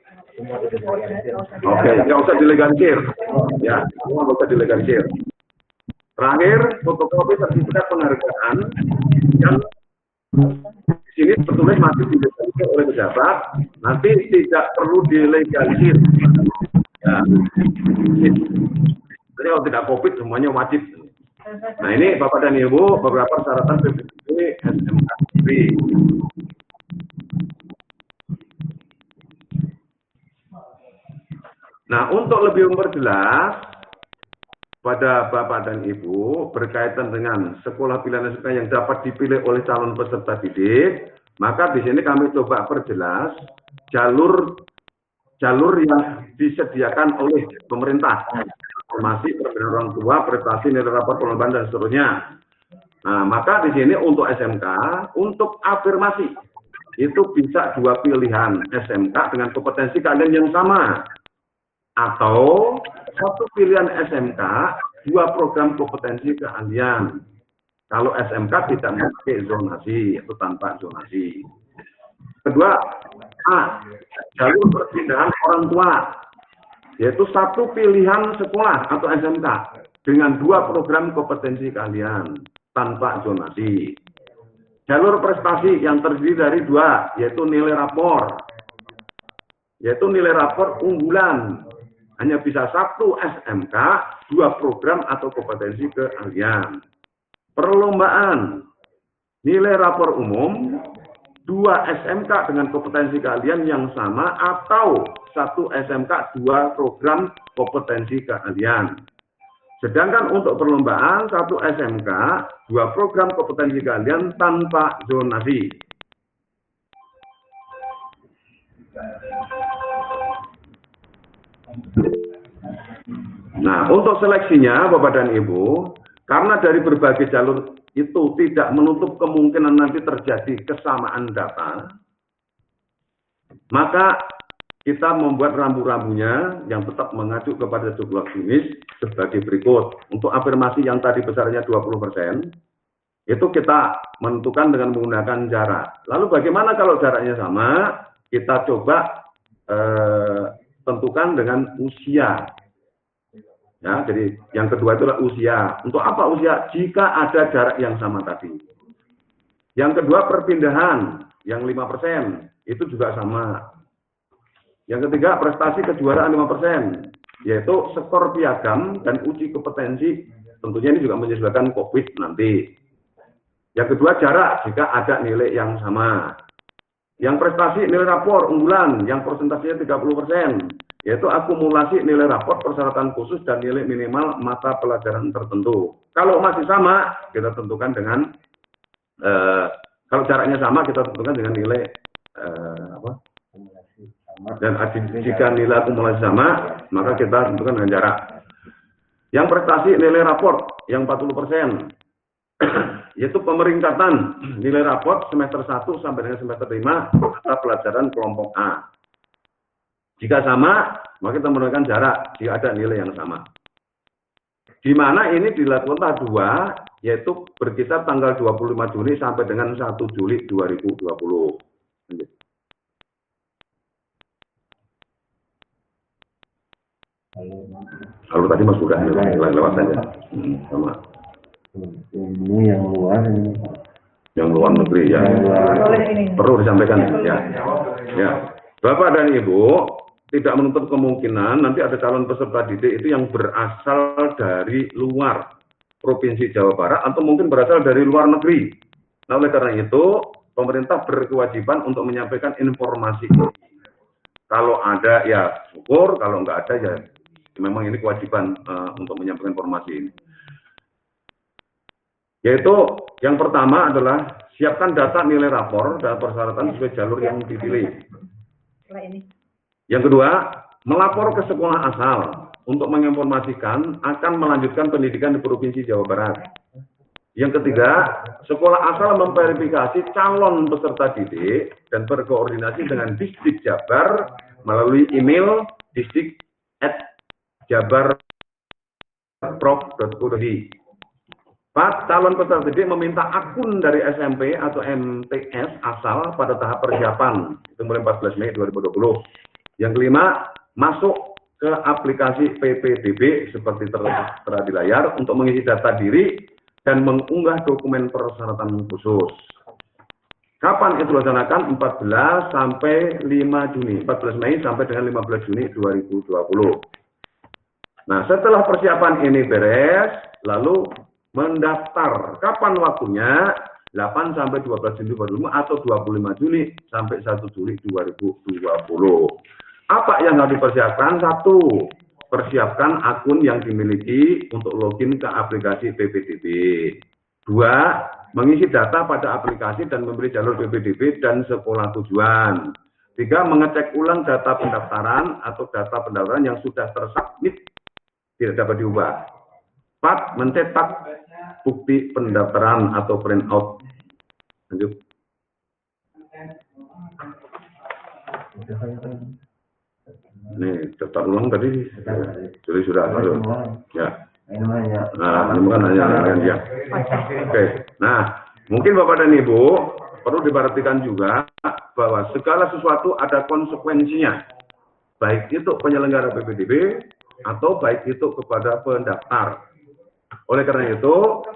C: Oke, nggak usah dilegalisir. Ya, semua nggak usah dilegalisir. Terakhir, fotokopi sertifikat penghargaan yang di sini sebetulnya masih dilegalisir oleh pejabat, nanti tidak perlu dilegalisir. Ya, jadi kalau tidak COVID semuanya wajib. Nah ini Bapak dan Ibu beberapa persyaratan PPDB SMK Negeri. Nah, untuk lebih memperjelas pada Bapak dan Ibu berkaitan dengan sekolah pilihan SMK yang dapat dipilih oleh calon peserta didik, maka di sini kami coba perjelas jalur yang disediakan oleh pemerintah, informasi perbedaan orang tua, prestasi, nilai rapor perlombaan dan seterusnya. Nah, maka di sini untuk SMK, untuk afirmasi itu bisa dua pilihan, SMK dengan kompetensi keahlian yang sama. Atau satu pilihan SMK, dua program kompetensi keahlian. Kalau SMK tidak memakai zonasi, itu tanpa zonasi. Kedua, A, jalur perpindahan orang tua, yaitu satu pilihan sekolah atau SMK dengan dua program kompetensi keahlian tanpa zonasi. Jalur prestasi yang terdiri dari dua, yaitu nilai rapor, unggulan. Hanya bisa satu SMK, dua program atau kompetensi keahlian. Perlombaan, nilai rapor umum, dua SMK dengan kompetensi keahlian yang sama atau satu SMK, dua program kompetensi keahlian. Sedangkan untuk perlombaan, satu SMK, dua program kompetensi keahlian tanpa zonasi. Nah, untuk seleksinya Bapak dan Ibu, karena dari berbagai jalur itu tidak menutup kemungkinan nanti terjadi kesamaan data, maka kita membuat rambu-rambunya yang tetap mengacu kepada jumlah klinis sebagai berikut. Untuk afirmasi yang tadi besarnya 20%, itu kita menentukan dengan menggunakan jarak. Lalu bagaimana kalau jaraknya sama? Kita coba tentukan dengan usia. Ya, jadi yang kedua itulah usia. Untuk apa usia? Jika ada jarak yang sama tadi. Yang kedua perpindahan, yang 5%, itu juga sama. Yang ketiga prestasi kejuaraan 5%, yaitu skor piagam dan uji kompetensi. Tentunya ini juga menyesuaikan COVID nanti. Yang kedua jarak, jika ada nilai yang sama. Yang prestasi nilai rapor unggulan, yang persentasenya 30%, yaitu akumulasi nilai rapor persyaratan khusus dan nilai minimal mata pelajaran tertentu. Kalau masih sama, kita tentukan dengan kalau jaraknya sama, kita tentukan dengan nilai dan jika nilai akumulasi sama, maka kita tentukan dengan jarak. Yang prestasi nilai rapor yang 40%, yaitu pemeringkatan nilai rapor semester 1 sampai dengan semester 5 mata pelajaran kelompok A. Jika sama, maka kita menentukan jarak jika ada nilai yang sama. Di mana ini dilakukan tahap 2, yaitu berkisar tanggal 25 Juli sampai dengan 1 Juli 2020. Kalau tadi Mas sudah lewat saja. Sama.
F: Ini yang luar ini.
C: Yang luar negeri ya. Perlu disampaikan ya. Ya. Bapak dan Ibu, tidak menutup kemungkinan nanti ada calon peserta didik itu yang berasal dari luar Provinsi Jawa Barat atau mungkin berasal dari luar negeri. Nah, oleh karena itu, pemerintah berkewajiban untuk menyampaikan informasi. Kalau ada ya syukur, kalau nggak ada ya memang ini kewajiban untuk menyampaikan informasi ini. Yaitu yang pertama adalah siapkan data nilai rapor dan persyaratan sesuai jalur yang dipilih. Yang kedua, melapor ke sekolah asal untuk menginformasikan akan melanjutkan pendidikan di Provinsi Jawa Barat. Yang ketiga, sekolah asal memverifikasi calon peserta didik dan berkoordinasi dengan Disdik Jabar melalui email disdik@jabarprov.go.id. calon peserta didik meminta akun dari SMP atau MTS asal pada tahap persiapan, itu mulai 14 Mei 2020. Yang kelima, masuk ke aplikasi PPDB seperti tertera di layar untuk mengisi data diri dan mengunggah dokumen persyaratan khusus. Kapan itu dilaksanakan? 14 sampai 5 Juni, 14 Mei sampai dengan 15 Juni 2020. Nah, setelah persiapan ini beres, lalu mendaftar. Kapan waktunya? 8 sampai 12 Juni 2020 atau 25 Juli sampai 1 Juli 2020. Apa yang harus dipersiapkan? 1. Persiapkan akun yang dimiliki untuk login ke aplikasi PPDB. 2. Mengisi data pada aplikasi dan memberi jalur PPDB dan sekolah tujuan. 3. Mengecek ulang data pendaftaran atau data pendaftaran yang sudah tersubmit tidak dapat diubah. 4. Mencetak bukti pendaftaran atau print out. Lanjut. Nih, daftar ulang tadi sudah. Ya. Nah, ini bukan hanya ya. Oke. Nah, mungkin Bapak dan Ibu perlu diperhatikan juga bahwa segala sesuatu ada konsekuensinya. Baik itu penyelenggara PPDB atau baik itu kepada pendaftar. Oleh karena itu,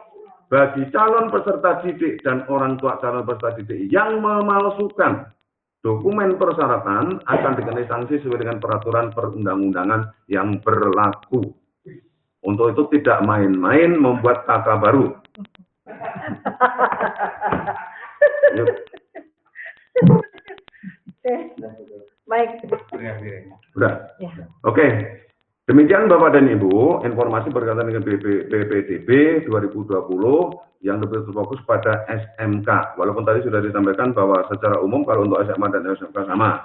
C: bagi calon peserta didik dan orang tua calon peserta didik yang memalsukan dokumen persyaratan akan dikenai sanksi sesuai dengan peraturan perundang-undangan yang berlaku. Untuk itu tidak main-main membuat kata baru.
A: Baik.
C: Sudah. Oke. Demikian Bapak dan Ibu, informasi berkaitan dengan PPDB 2020 yang lebih terfokus pada SMK. Walaupun tadi sudah disampaikan bahwa secara umum kalau untuk SMA dan SMK sama.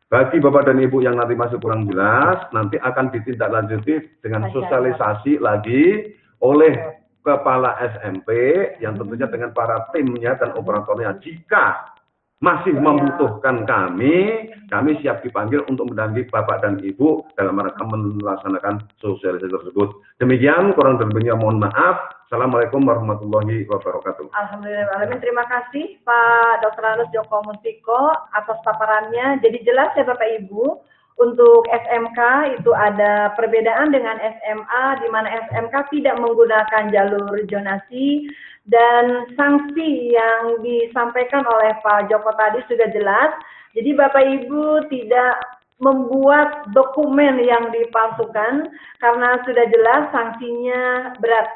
C: Bagi Bapak dan Ibu yang nanti masih kurang jelas, nanti akan ditindaklanjuti dengan sosialisasi lagi oleh Kepala SMP yang tentunya dengan para timnya dan operatornya. Jika masih membutuhkan kami siap dipanggil untuk mendampingi Bapak dan Ibu dalam rangka melaksanakan sosialisasi tersebut. Demikian, kurang lebihnya mohon maaf. Assalamualaikum warahmatullahi wabarakatuh.
A: Alhamdulillah, terima kasih Pak Dr. Anus Joko Muntiko atas paparannya. Jadi jelas ya Bapak Ibu, untuk SMK itu ada perbedaan dengan SMA, di mana SMK tidak menggunakan jalur zonasi, dan sanksi yang disampaikan oleh Pak Joko tadi sudah jelas. Jadi Bapak Ibu tidak membuat dokumen yang dipalsukan karena sudah jelas sanksinya berat.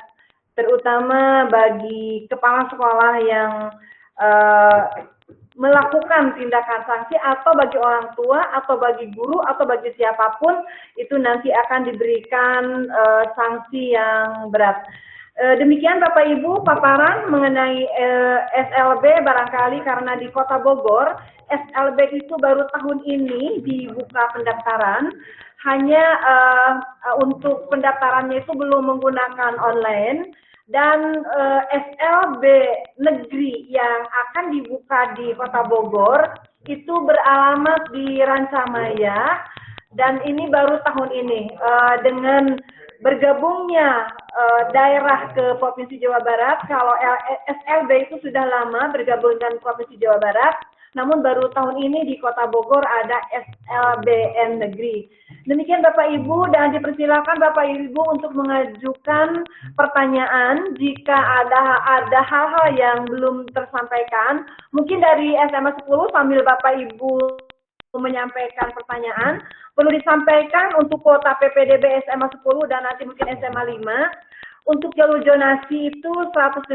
A: Terutama bagi kepala sekolah yang melakukan tindakan sanksi atau bagi orang tua atau bagi guru atau bagi siapapun itu nanti akan diberikan sanksi yang berat. Demikian Bapak Ibu paparan mengenai SLB barangkali karena di Kota Bogor SLB itu baru tahun ini dibuka pendaftaran. Hanya untuk pendaftarannya itu belum menggunakan online. Dan SLB negeri yang akan dibuka di Kota Bogor itu beralamat di Rancamaya dan ini baru tahun ini dengan bergabungnya daerah ke Provinsi Jawa Barat. Kalau SLB itu sudah lama bergabung dengan Provinsi Jawa Barat, namun baru tahun ini di Kota Bogor ada SLBN negeri. Demikian Bapak Ibu, dan dipersilakan Bapak Ibu untuk mengajukan pertanyaan jika ada hal-hal yang belum tersampaikan. Mungkin dari SMA 10 sambil Bapak Ibu menyampaikan pertanyaan, perlu disampaikan untuk kuota PPDB SMA 10 dan nanti mungkin SMA 5. Untuk jalur zonasi itu 159,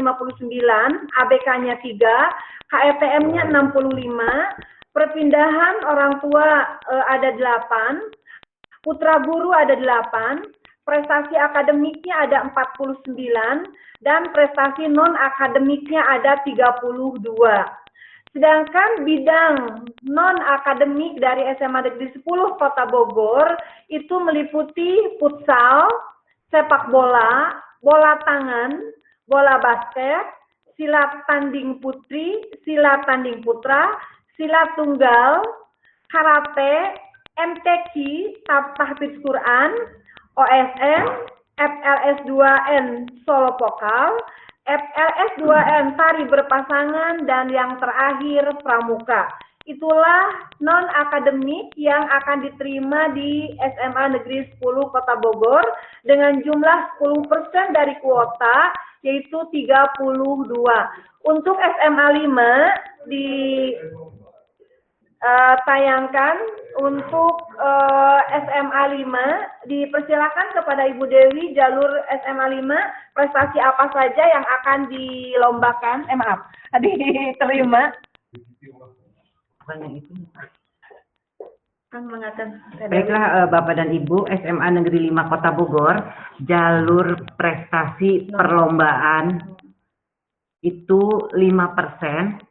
A: ABK-nya 3, KRTM-nya 65, perpindahan orang tua ada 8, putra guru ada 8, prestasi akademiknya ada 49, dan prestasi non-akademiknya ada 32. Sedangkan bidang non-akademik dari SMA Negeri 10 Kota Bogor itu meliputi futsal, sepak bola, bola tangan, bola basket, silat tanding putri, silat tanding putra, silat tunggal, karate, MTQ, tahfidz Quran, OSN, FLS2N Solo Vokal, FLS2N tari berpasangan, dan yang terakhir pramuka. Itulah non-akademik yang akan diterima di SMA Negeri 10 Kota Bogor dengan jumlah 10% dari kuota, yaitu 32. Untuk SMA 5 tayangkan untuk SMA 5 dipersilakan kepada Ibu Dewi jalur SMA 5 prestasi apa saja yang akan dilombakan diterima.
E: Baiklah Bapak dan Ibu, SMA Negeri 5 Kota Bogor, jalur prestasi perlombaan itu 5%.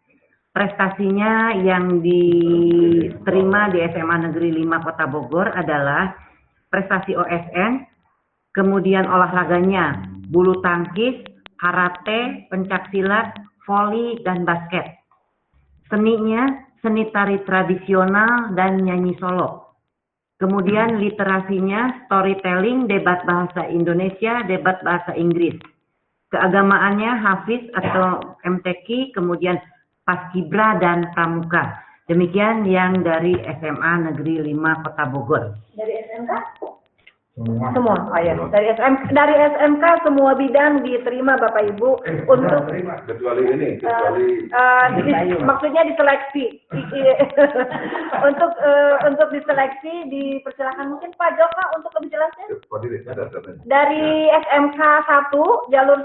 E: Prestasinya yang diterima di SMA Negeri 5 Kota Bogor adalah prestasi OSN, kemudian olahraganya bulu tangkis, karate, pencaksilat, voli, dan basket. Seninya seni tari tradisional dan nyanyi solo. Kemudian literasinya storytelling, debat bahasa Indonesia, debat bahasa Inggris. Keagamaannya hafiz atau MTQ, kemudian paskibra dan pramuka. Demikian yang dari SMA Negeri 5 Kota Bogor.
A: Dari SMK? Semua. Oh, ya. Dari SMK semua bidang diterima Bapak Ibu untuk
C: kecuali ini,
A: maksudnya diseleksi. untuk diseleksi dipersilakan mungkin Pak Joko untuk lebih jelasnya. Dari SMK 1 jalur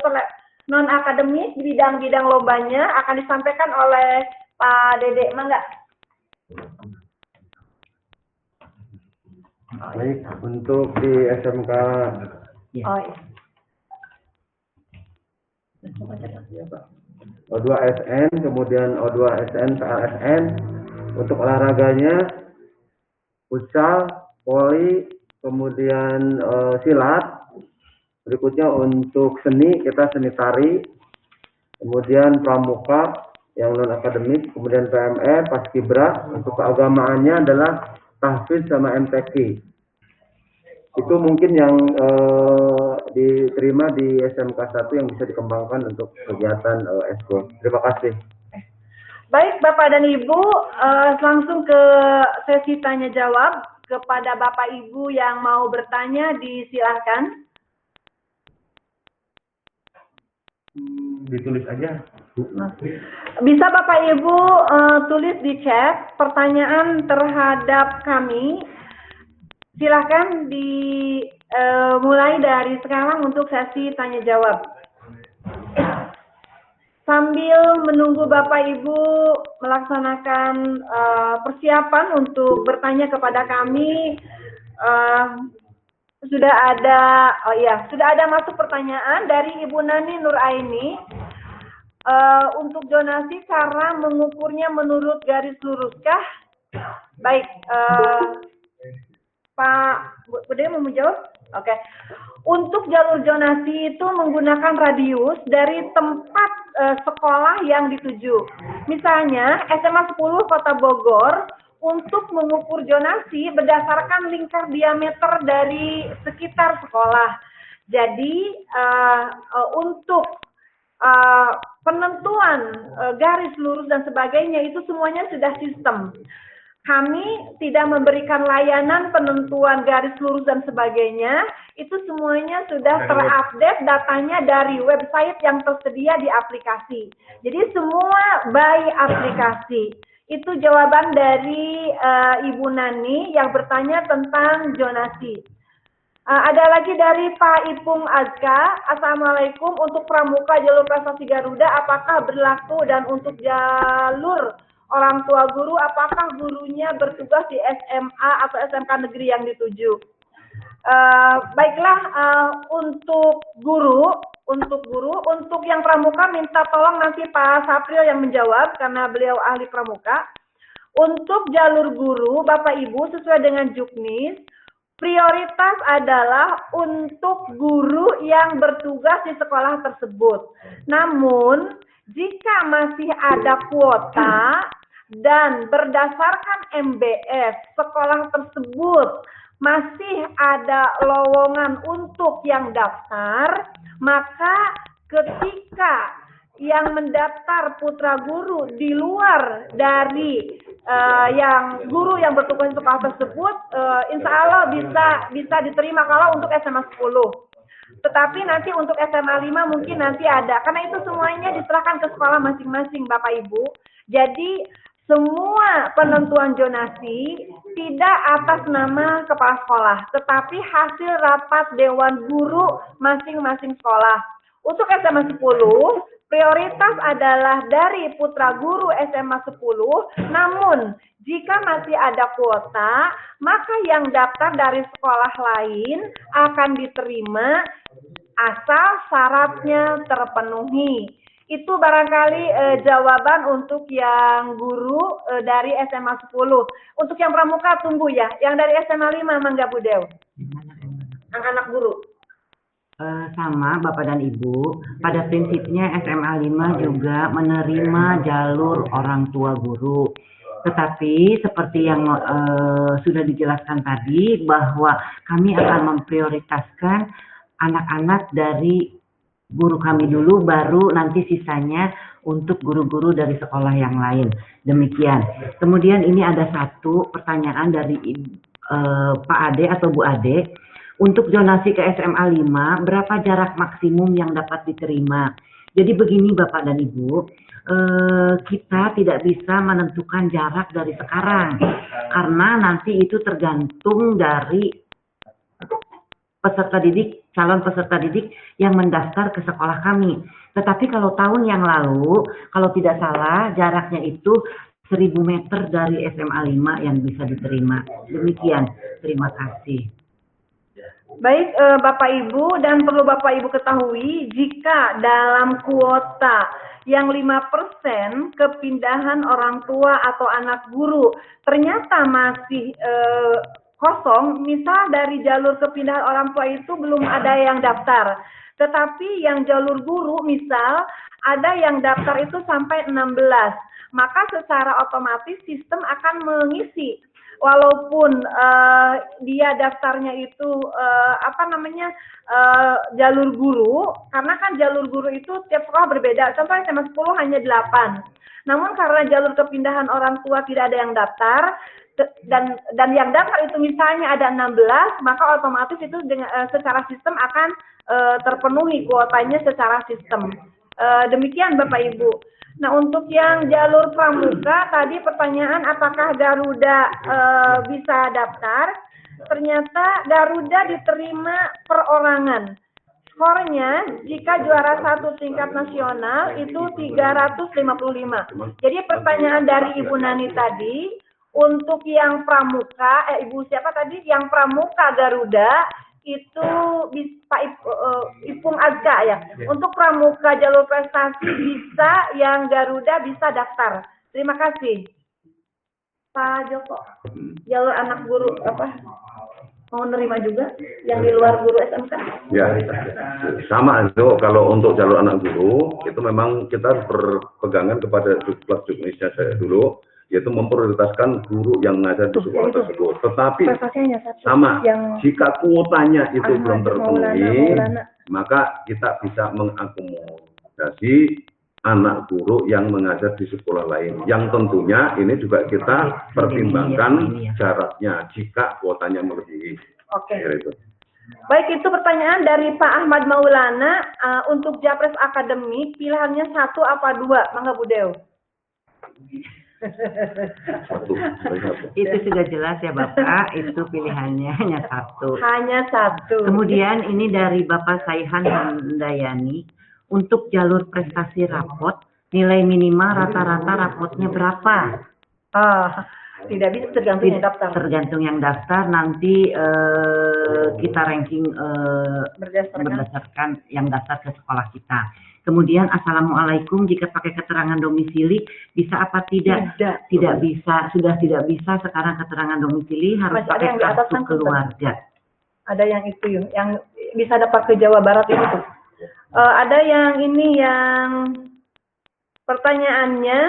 A: non akademis bidang-bidang lombanya akan disampaikan oleh Pak Dede, mangga.
F: Baik, untuk di SMK
A: Oh, iya.
F: O2SN, kemudian O2SN, PLSN, untuk olahraganya futsal, voli, kemudian silat. Berikutnya untuk seni, kita seni tari, kemudian pramuka yang non akademik, kemudian PMR, paskibra. Untuk keagamaannya adalah tahfiz sama MTQ. Itu mungkin yang diterima di SMK 1 yang bisa dikembangkan untuk kegiatan eskul. Terima kasih.
A: Baik Bapak dan Ibu, langsung ke sesi tanya jawab. Kepada Bapak Ibu yang mau bertanya disilahkan.
F: Ditulis aja.
A: Bisa Bapak Ibu tulis di chat pertanyaan terhadap kami. Silahkan dimulai dari sekarang untuk sesi tanya jawab. Sambil menunggu Bapak Ibu melaksanakan persiapan untuk bertanya kepada kami, sudah ada masuk pertanyaan dari Ibu Nani Nuraini. Untuk donasi cara mengukurnya menurut garis luruskah? Baik, Pak Bude mau menjawab? Oke. Untuk jalur donasi itu menggunakan radius dari tempat sekolah yang dituju. Misalnya SMA 10 Kota Bogor untuk mengukur donasi berdasarkan lingkar diameter dari sekitar sekolah. Jadi untuk penentuan garis lurus dan sebagainya itu semuanya sudah sistem. Kami tidak memberikan layanan penentuan garis lurus dan sebagainya, itu semuanya sudah terupdate datanya dari website yang tersedia di aplikasi. Jadi semua by aplikasi. Itu jawaban dari Ibu Nani yang bertanya tentang zonasi. Ada lagi dari Pak Ipung Azka. Assalamualaikum, untuk pramuka jalur prestasi Garuda apakah berlaku, dan untuk jalur orang tua guru apakah gurunya bertugas di SMA atau SMK negeri yang dituju? Baiklah, untuk yang pramuka minta tolong nanti Pak Sapril yang menjawab karena beliau ahli pramuka. Untuk jalur guru Bapak Ibu sesuai dengan Juknis, prioritas adalah untuk guru yang bertugas di sekolah tersebut. Namun, jika masih ada kuota dan berdasarkan MBS sekolah tersebut masih ada lowongan untuk yang daftar, maka ketika yang mendaftar putra guru di luar dari yang guru yang bertugas sekolah tersebut, insya Allah bisa diterima kalau untuk SMA 10. Tetapi nanti untuk SMA 5 mungkin nanti ada, karena itu semuanya diserahkan ke sekolah masing-masing Bapak Ibu. Jadi semua penentuan zonasi tidak atas nama kepala sekolah, tetapi hasil rapat dewan guru masing-masing sekolah. Untuk SMA 10, prioritas adalah dari putra guru SMA 10, namun jika masih ada kuota, maka yang daftar dari sekolah lain akan diterima asal syaratnya terpenuhi. Itu barangkali jawaban untuk yang guru dari SMA 10. Untuk yang pramuka tunggu ya. Yang dari SMA 5 Mangga Bu Dew. Anak-anak guru.
E: Sama Bapak dan Ibu, pada prinsipnya SMA 5 juga menerima jalur orang tua guru. Tetapi seperti yang sudah dijelaskan tadi, bahwa kami akan memprioritaskan anak-anak dari guru kami dulu, baru nanti sisanya untuk guru-guru dari sekolah yang lain. Demikian. Kemudian ini ada satu pertanyaan dari Pak Ade atau Bu Ade. Untuk zonasi ke SMA 5, berapa jarak maksimum yang dapat diterima? Jadi begini Bapak dan Ibu, kita tidak bisa menentukan jarak dari sekarang, karena nanti itu tergantung dari peserta didik, calon peserta didik yang mendaftar ke sekolah kami. Tetapi kalau tahun yang lalu, kalau tidak salah, jaraknya itu 1000 meter dari SMA 5 yang bisa diterima. Demikian, terima kasih.
A: Baik Bapak Ibu, dan perlu Bapak Ibu ketahui, jika dalam kuota yang 5% kepindahan orang tua atau anak guru ternyata masih kosong, misal dari jalur kepindahan orang tua itu belum ada yang daftar, tetapi yang jalur guru misal ada yang daftar itu sampai 16, maka secara otomatis sistem akan mengisi. Walaupun dia daftarnya itu jalur guru, karena kan jalur guru itu tiap sekolah berbeda. Contohnya SMA 10 hanya 8. Namun karena jalur kepindahan orang tua tidak ada yang daftar, dan yang daftar itu misalnya ada 16, maka otomatis itu dengan secara sistem akan terpenuhi kuotanya secara sistem. Demikian Bapak Ibu. Nah, untuk yang jalur pramuka tadi pertanyaan apakah Garuda bisa daftar? Ternyata Garuda diterima perorangan. Skornya jika juara 1 tingkat nasional itu 355. Jadi pertanyaan dari Ibu Nani tadi, untuk yang pramuka, Ibu siapa tadi? Yang pramuka Garuda itu Pak Ipung Azka ya. Untuk pramuka jalur prestasi bisa, yang Garuda bisa daftar. Terima kasih. Pak Joko, jalur anak guru mau nerima juga yang di luar guru SMK?
C: Ya, sama itu. Kalau untuk jalur anak guru itu memang kita harus berpegangan kepada Duklas Indonesia saya dulu, yaitu memprioritaskan guru yang mengajar di sekolah tersebut. Tetapi sama, jika kuotanya itu belum terpenuhi, maka kita bisa mengakomodasi anak guru yang mengajar di sekolah lain. Yang tentunya ini juga kita pertimbangkan jaraknya jika kuotanya melebihi.
A: Oke. Baik, itu pertanyaan dari Pak Ahmad Maulana. Untuk Japres Akademik, pilihannya 1 apa 2? Mangga Bu Dew.
E: Itu sudah jelas ya Bapak, itu pilihannya hanya 1.
A: Hanya 1.
E: Kemudian ini dari Bapak Saihan Handayani, untuk jalur prestasi rapot, nilai minimal rata-rata rapotnya berapa?
A: Tidak bisa, tergantung yang daftar.
E: Tergantung yang daftar, nanti kita ranking berdasarkan yang daftar ke sekolah kita. Kemudian Assalamualaikum, jika pakai keterangan domisili bisa apa tidak? Tidak bisa, sudah tidak bisa sekarang keterangan domisili, harus pakai kartu keluarga.
A: Ada yang itu yang bisa dapat ke Jawa Barat itu tuh. Ada yang ini yang pertanyaannya,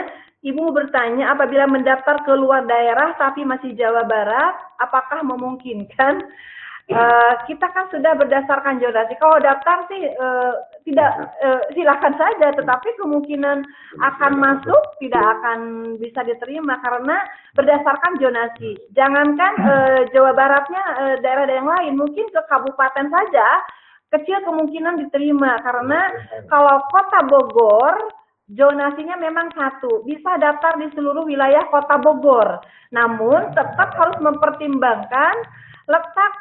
A: Ibu bertanya apabila mendaftar ke luar daerah tapi masih Jawa Barat, apakah memungkinkan? kita kan sudah berdasarkan zonasi. Kalau daftar sih tidak silakan saja, tetapi kemungkinan akan masuk tidak akan bisa diterima karena berdasarkan zonasi. Jangankan Jawa Baratnya daerah-daerah yang lain, mungkin ke kabupaten saja kecil kemungkinan diterima karena kalau Kota Bogor zonasinya memang satu, bisa daftar di seluruh wilayah Kota Bogor. Namun tetap harus mempertimbangkan letak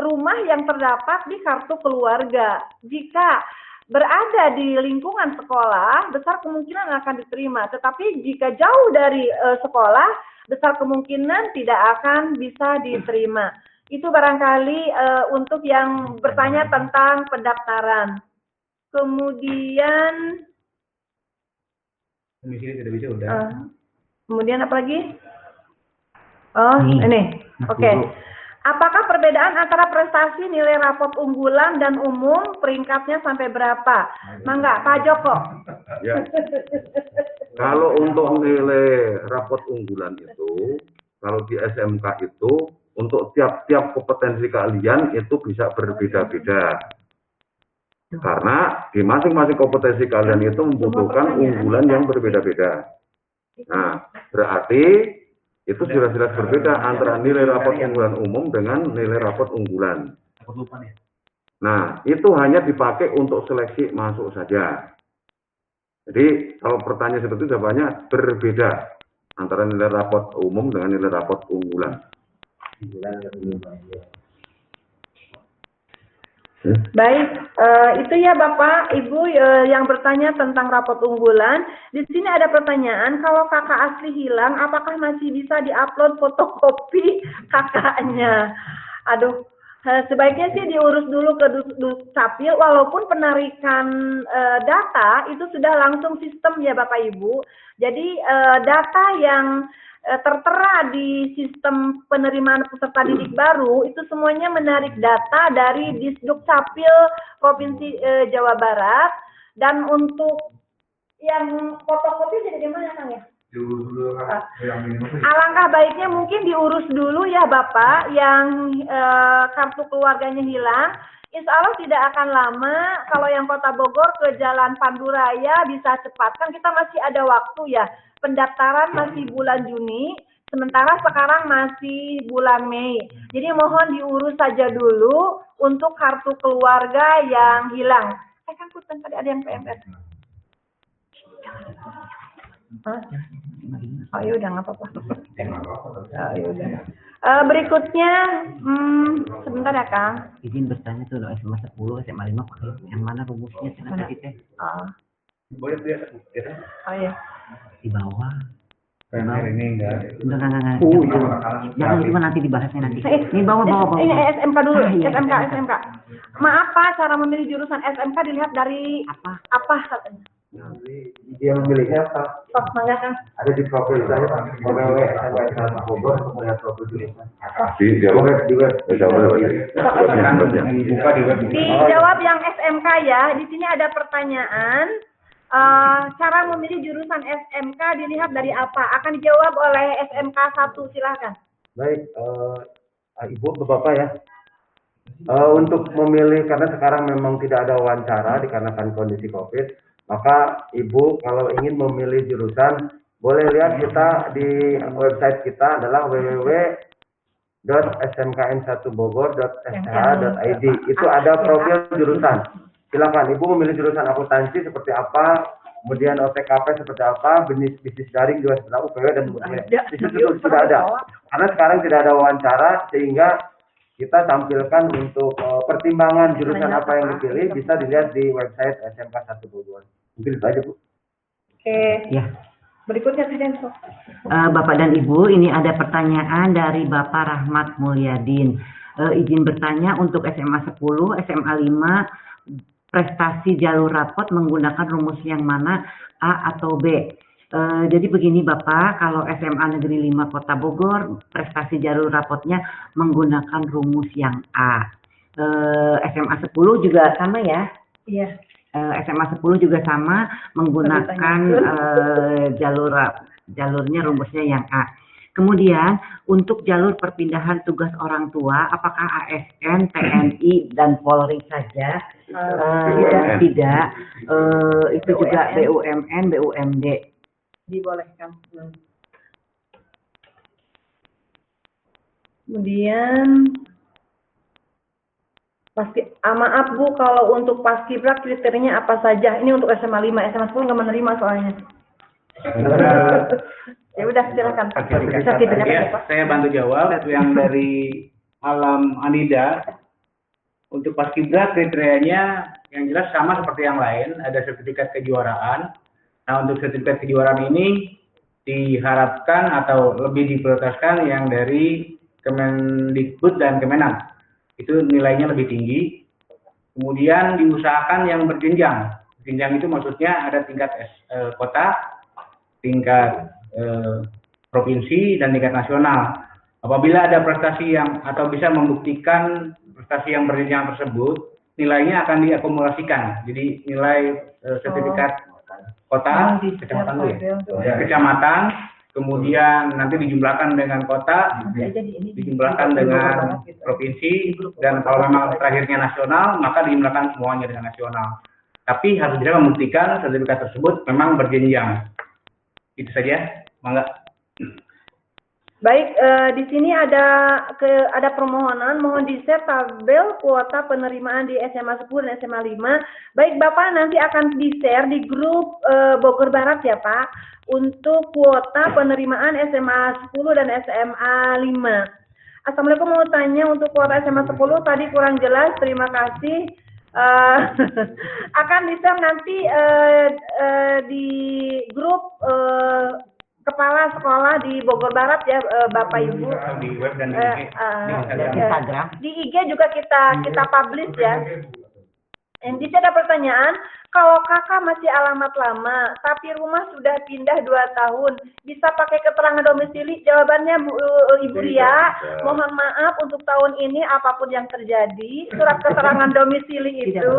A: rumah yang terdapat di kartu keluarga. Jika berada di lingkungan sekolah, besar kemungkinan akan diterima. Tetapi jika jauh dari sekolah, besar kemungkinan tidak akan bisa diterima. Itu barangkali untuk yang bertanya tentang pendaftaran. Kemudian kemudian apa lagi? Oh, ini. Oke. Apakah perbedaan antara prestasi nilai rapot unggulan dan umum peringkatnya sampai berapa? Mangga, Pak Joko.
C: Ya. Kalau untuk nilai rapot unggulan itu, kalau di SMK itu, untuk tiap-tiap kompetensi kalian itu bisa berbeda-beda. Karena di masing-masing kompetensi kalian itu membutuhkan unggulan yang berbeda-beda. Nah, berarti itu sudah jelas berbeda antara nilai rapot unggulan umum dengan nilai rapot unggulan. Nah, itu hanya dipakai untuk seleksi masuk saja. Jadi, kalau pertanyaan seperti itu jawabannya berbeda antara nilai rapot umum dengan nilai rapot unggulan.
A: Baik, itu ya Bapak, Ibu yang bertanya tentang rapot unggulan. Di sini ada pertanyaan, kalau kakak asli hilang, apakah masih bisa diupload fotokopi kakaknya? Aduh, sebaiknya sih diurus dulu ke Dukcapil, walaupun penarikan data itu sudah langsung sistem ya Bapak Ibu. Jadi data yang tertera di sistem penerimaan peserta didik baru itu semuanya menarik data dari Disdukcapil Provinsi Jawa Barat, dan untuk yang fotokopi jadi di mana Kang ya? Alangkah baiknya mungkin diurus dulu ya Bapak yang kartu keluarganya hilang. Insya Allah tidak akan lama. Kalau yang Kota Bogor ke Jalan Panduraya bisa cepat, kan kita masih ada waktu ya. Pendaftaran masih bulan Juni, sementara sekarang masih bulan Mei. Jadi mohon diurus saja dulu untuk kartu keluarga yang hilang. Kan Kutan tadi ada yang PMS. Oh ya udah nggak apa-apa. Oh, ya udah. Berikutnya, sebentar ya Kang.
E: Izin bertanya tuh SMA 10, SMA 5 pakai yang mana rumusnya
A: Mana?
E: tadi teh?
C: Boleh lihat.
A: Oh ya.
E: Di bawah.
D: Ini enggak.
E: Enggak. Jangan itu nanti dibahasnya nanti. Ini bawah.
A: Ini SMK dulu,
E: iya,
A: SMK. Maaf Pak, cara memilih jurusan SMK dilihat dari apa katanya?
F: Dia memilihnya apa?
A: Sok mangga Kang.
F: Ada di profil saya Pak. www SMK Bogor untuk melihat profil jurusan.
C: Di web.
A: Dijawab yang SMK ya. Di sini ada pertanyaan. Cara memilih jurusan SMK dilihat dari apa? Akan dijawab oleh SMK 1, silahkan.
F: Baik, Ibu, Bapak ya. Untuk memilih, karena sekarang memang tidak ada wawancara dikarenakan kondisi COVID, maka Ibu kalau ingin memilih jurusan, boleh lihat kita di website kita adalah www.smkn1bogor.sh.id. Itu ada profil jurusan. Silakan Ibu memilih jurusan akuntansi seperti apa, kemudian OTKP seperti apa, bisnis daring juga seperti apa, UPW dan sebagainya. Di situ sudah ada. Karena sekarang tidak ada wawancara, sehingga kita tampilkan untuk pertimbangan jurusan apa yang dipilih bisa dilihat di website SMK 1 Bogor. Mungkin itu aja Bu.
A: Oke.
E: Ya.
A: Berikutnya Denso.
E: Bapak dan Ibu, ini ada pertanyaan dari Bapak Rahmat Mulyadin. Izin bertanya untuk SMA 10, SMA 5, prestasi jalur rapot menggunakan rumus yang mana, A atau B? Jadi begini Bapak, kalau SMA Negeri 5 Kota Bogor, prestasi jalur rapotnya menggunakan rumus yang A. SMA 10 juga sama ya?
A: Iya.
E: SMA 10 juga sama, menggunakan jalurnya rumusnya yang A. Kemudian untuk jalur perpindahan tugas orang tua, apakah ASN, TNI, dan Polri saja? Tidak. Itu juga BUMN, BUMD.
A: Dibolehkan. Kemudian maaf Bu, kalau untuk paskibra kriterianya apa saja? Ini untuk SMA 5, SMA 10 nggak menerima soalnya. Ya udah silakan Pak. Sertifikat
G: Ya,
A: ya, Pak.
G: saya bantu jawab yang dari Alam Anida. Untuk paskibra kriterianya yang jelas sama seperti yang lain, ada sertifikat kejuaraan. Nah, untuk sertifikat kejuaraan ini diharapkan atau lebih diprioritaskan yang dari Kemendikbud dan Kemenang. Itu nilainya lebih tinggi. Kemudian diusahakan yang berjenjang. Jenjang itu maksudnya ada tingkat kota, tingkat provinsi, dan tingkat nasional. Apabila ada prestasi yang atau bisa membuktikan prestasi yang berjenjang tersebut, nilainya akan diakumulasikan. Jadi nilai sertifikat kota, kecamatan, kemudian nanti dijumlahkan dengan kota, dijumlahkan dengan provinsi, dan kalau memang terakhirnya nasional, maka dijumlahkan semuanya dengan nasional. Tapi harus juga membuktikan sertifikat tersebut memang berjenjang. Itu saja, mangga.
A: Baik, di sini ada permohonan, mohon di-share tabel kuota penerimaan di SMA 10 dan SMA 5. Baik, Bapak nanti akan di-share di grup Bogor Barat ya Pak, untuk kuota penerimaan SMA 10 dan SMA 5. Assalamualaikum, mau tanya untuk kuota SMA 10 tadi kurang jelas, terima kasih. Akan di-share nanti di grup kepala sekolah di Bogor Barat ya Bapak Ibu.
G: Di web dan di
E: Instagram.
A: Di IG juga kita publish ya. Di sini ada pertanyaan, kalau kakak masih alamat lama, tapi rumah sudah pindah 2 tahun, bisa pakai keterangan domisili? Jawabannya Ibu Ria, mohon maaf untuk tahun ini apapun yang terjadi, surat keterangan domisili itu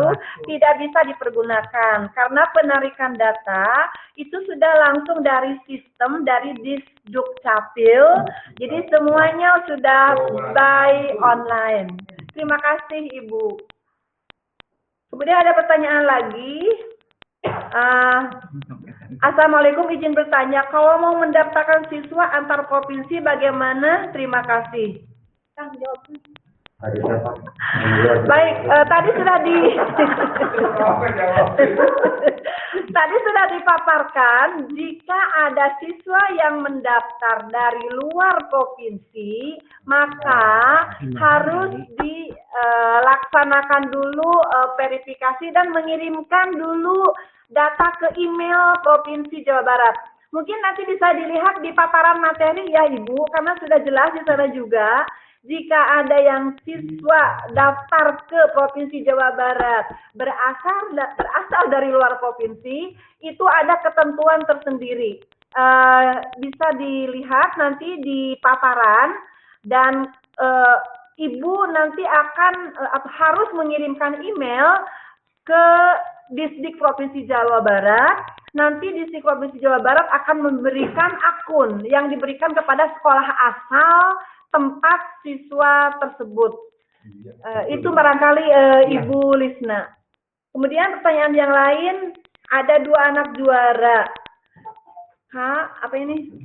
A: tidak bisa dipergunakan, karena penarikan data itu sudah langsung dari sistem, dari Disdukcapil, jadi semuanya sudah by online. Terima kasih Ibu. Kemudian ada pertanyaan lagi. Assalamualaikum, izin bertanya, kalau mau mendaftarkan siswa antar provinsi bagaimana? Terima kasih. Baik, tadi sudah dipaparkan, jika ada siswa yang mendaftar dari luar provinsi, maka harus dilaksanakan dulu verifikasi dan mengirimkan dulu data ke email Provinsi Jawa Barat. Mungkin nanti bisa dilihat di paparan materi ya Ibu, karena sudah jelas di sana juga. Jika ada yang siswa daftar ke Provinsi Jawa Barat berasal dari luar provinsi, itu ada ketentuan tersendiri. Bisa dilihat nanti di paparan, dan Ibu nanti akan harus mengirimkan email ke Disdik Provinsi Jawa Barat. Nanti Disdik Provinsi Jawa Barat akan memberikan akun yang diberikan kepada sekolah asal tempat siswa tersebut. Itu barangkali Ibu Lisna. Kemudian pertanyaan yang lain, ada 2 anak juara. Apa ini?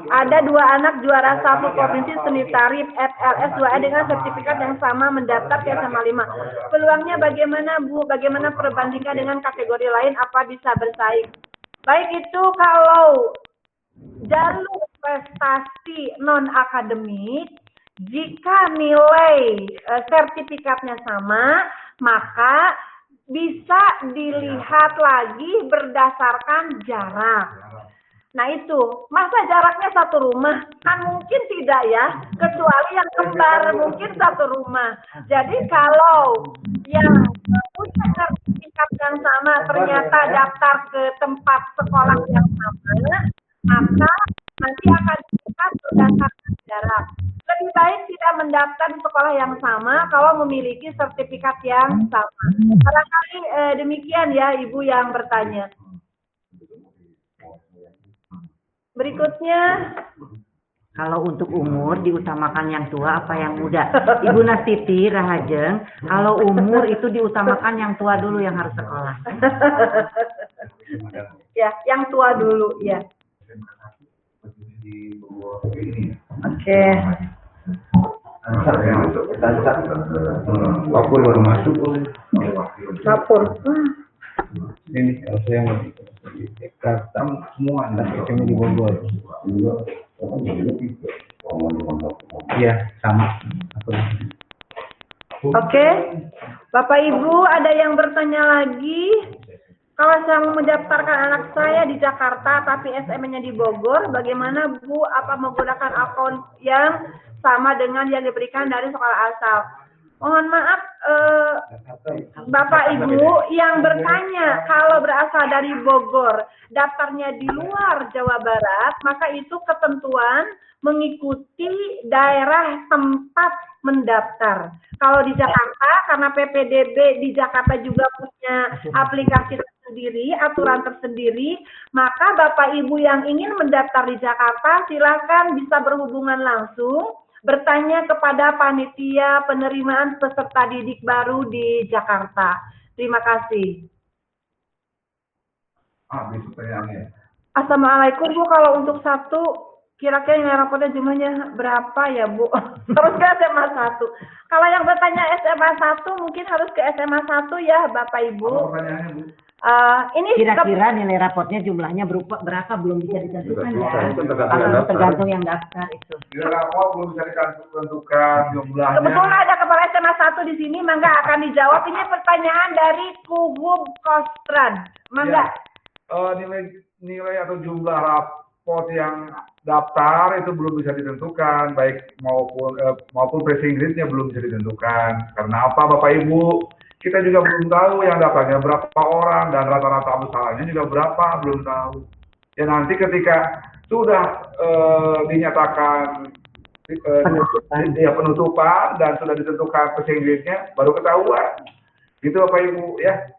A: Ada 2 anak juara 1 provinsi seni tari FLS 2A dengan sertifikat yang sama mendaftar ke SMA 5. Peluangnya bagaimana Bu? Bagaimana perbandingan dengan kategori lain? Apa bisa bersaing? Baik, itu kalau jalur prestasi non-akademik, jika nilai sertifikatnya sama, maka bisa dilihat lagi berdasarkan jarak. Nah itu, masa jaraknya 1 rumah? Kan mungkin tidak ya, kecuali yang kembar mungkin 1 rumah. Jadi kalau yang punya sertifikat yang sama ternyata daftar ke tempat sekolah yang sama, maka nanti akan dilihat berdasarkan jarak. Lebih baik tidak mendaftar di sekolah yang sama kalau memiliki sertifikat yang sama. Barangkali demikian ya Ibu yang bertanya. Berikutnya,
E: Kalau untuk umur diutamakan yang tua apa yang muda? Ibu Nastiti Rahajeng, kalau umur itu diutamakan yang tua dulu yang harus sekolah.
A: ya, yang tua dulu, ya. Oke.
C: Lapor baru masuk.
A: Lapor.
G: Ini kalau saya mau Jakarta semua anak kecilnya di Bogor. Iya, sama.
A: Oke, Bapak Ibu ada yang bertanya lagi? Kalau saya mau mendaftarkan anak saya di Jakarta tapi SM-nya di Bogor, bagaimana Bu? Apa menggunakan akun yang sama dengan yang diberikan dari sekolah asal? Mohon maaf, Bapak Ibu yang bertanya kalau berasal dari Bogor, daftarnya di luar Jawa Barat, maka itu ketentuan mengikuti daerah tempat mendaftar. Kalau di Jakarta, karena PPDB di Jakarta juga punya aplikasi tersendiri, aturan tersendiri, maka Bapak Ibu yang ingin mendaftar di Jakarta, silakan bisa berhubungan langsung, bertanya kepada panitia penerimaan peserta didik baru di Jakarta. Terima kasih. Assalamualaikum Bu, kalau untuk satu, kira-kira yang rapotnya jumlahnya berapa ya Bu? Harus ke SMA 1. Kalau yang bertanya SMA 1, mungkin harus ke SMA 1 ya Bapak Ibu. Ini
E: Kira-kira nilai rapotnya jumlahnya berapa belum bisa ditentukan ya. Kalau tergantung yang daftar itu.
C: Nilai rapor belum bisa ditentukan jumlahnya.
A: Kebetulan ada kepala SMA 1 di sini, mangga akan dijawab. Ini pertanyaan dari Kuhub Kostran. Mangga.
C: Nilai atau jumlah raport yang daftar itu belum bisa ditentukan, baik maupun passing grade-nya belum bisa ditentukan. Karena apa Bapak Ibu? Kita juga belum tahu yang daftarnya berapa orang dan rata-rata besarnya juga berapa, belum tahu. Ya nanti ketika sudah dinyatakan penutupan dan sudah ditentukan passing grade-nya, baru ketahuan. Gitu Bapak Ibu ya.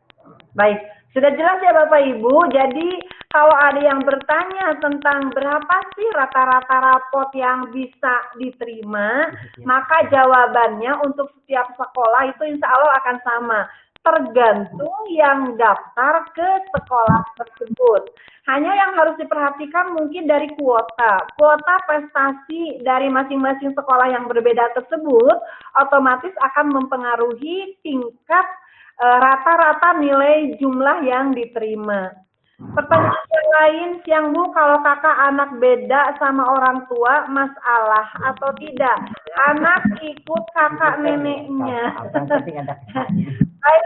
A: Baik, sudah jelas ya Bapak Ibu. Jadi kalau ada yang bertanya tentang berapa sih rata-rata rapot yang bisa diterima, maka jawabannya untuk setiap sekolah itu insya Allah akan sama. Tergantung yang daftar ke sekolah tersebut. Hanya yang harus diperhatikan mungkin dari kuota. Kuota prestasi dari masing-masing sekolah yang berbeda tersebut otomatis akan mempengaruhi tingkat rata-rata nilai jumlah yang diterima. Pertanyaan yang lain, Siang Bu, kalau kakak anak beda sama orang tua, masalah atau tidak? Anak ikut kakak neneknya. Baik.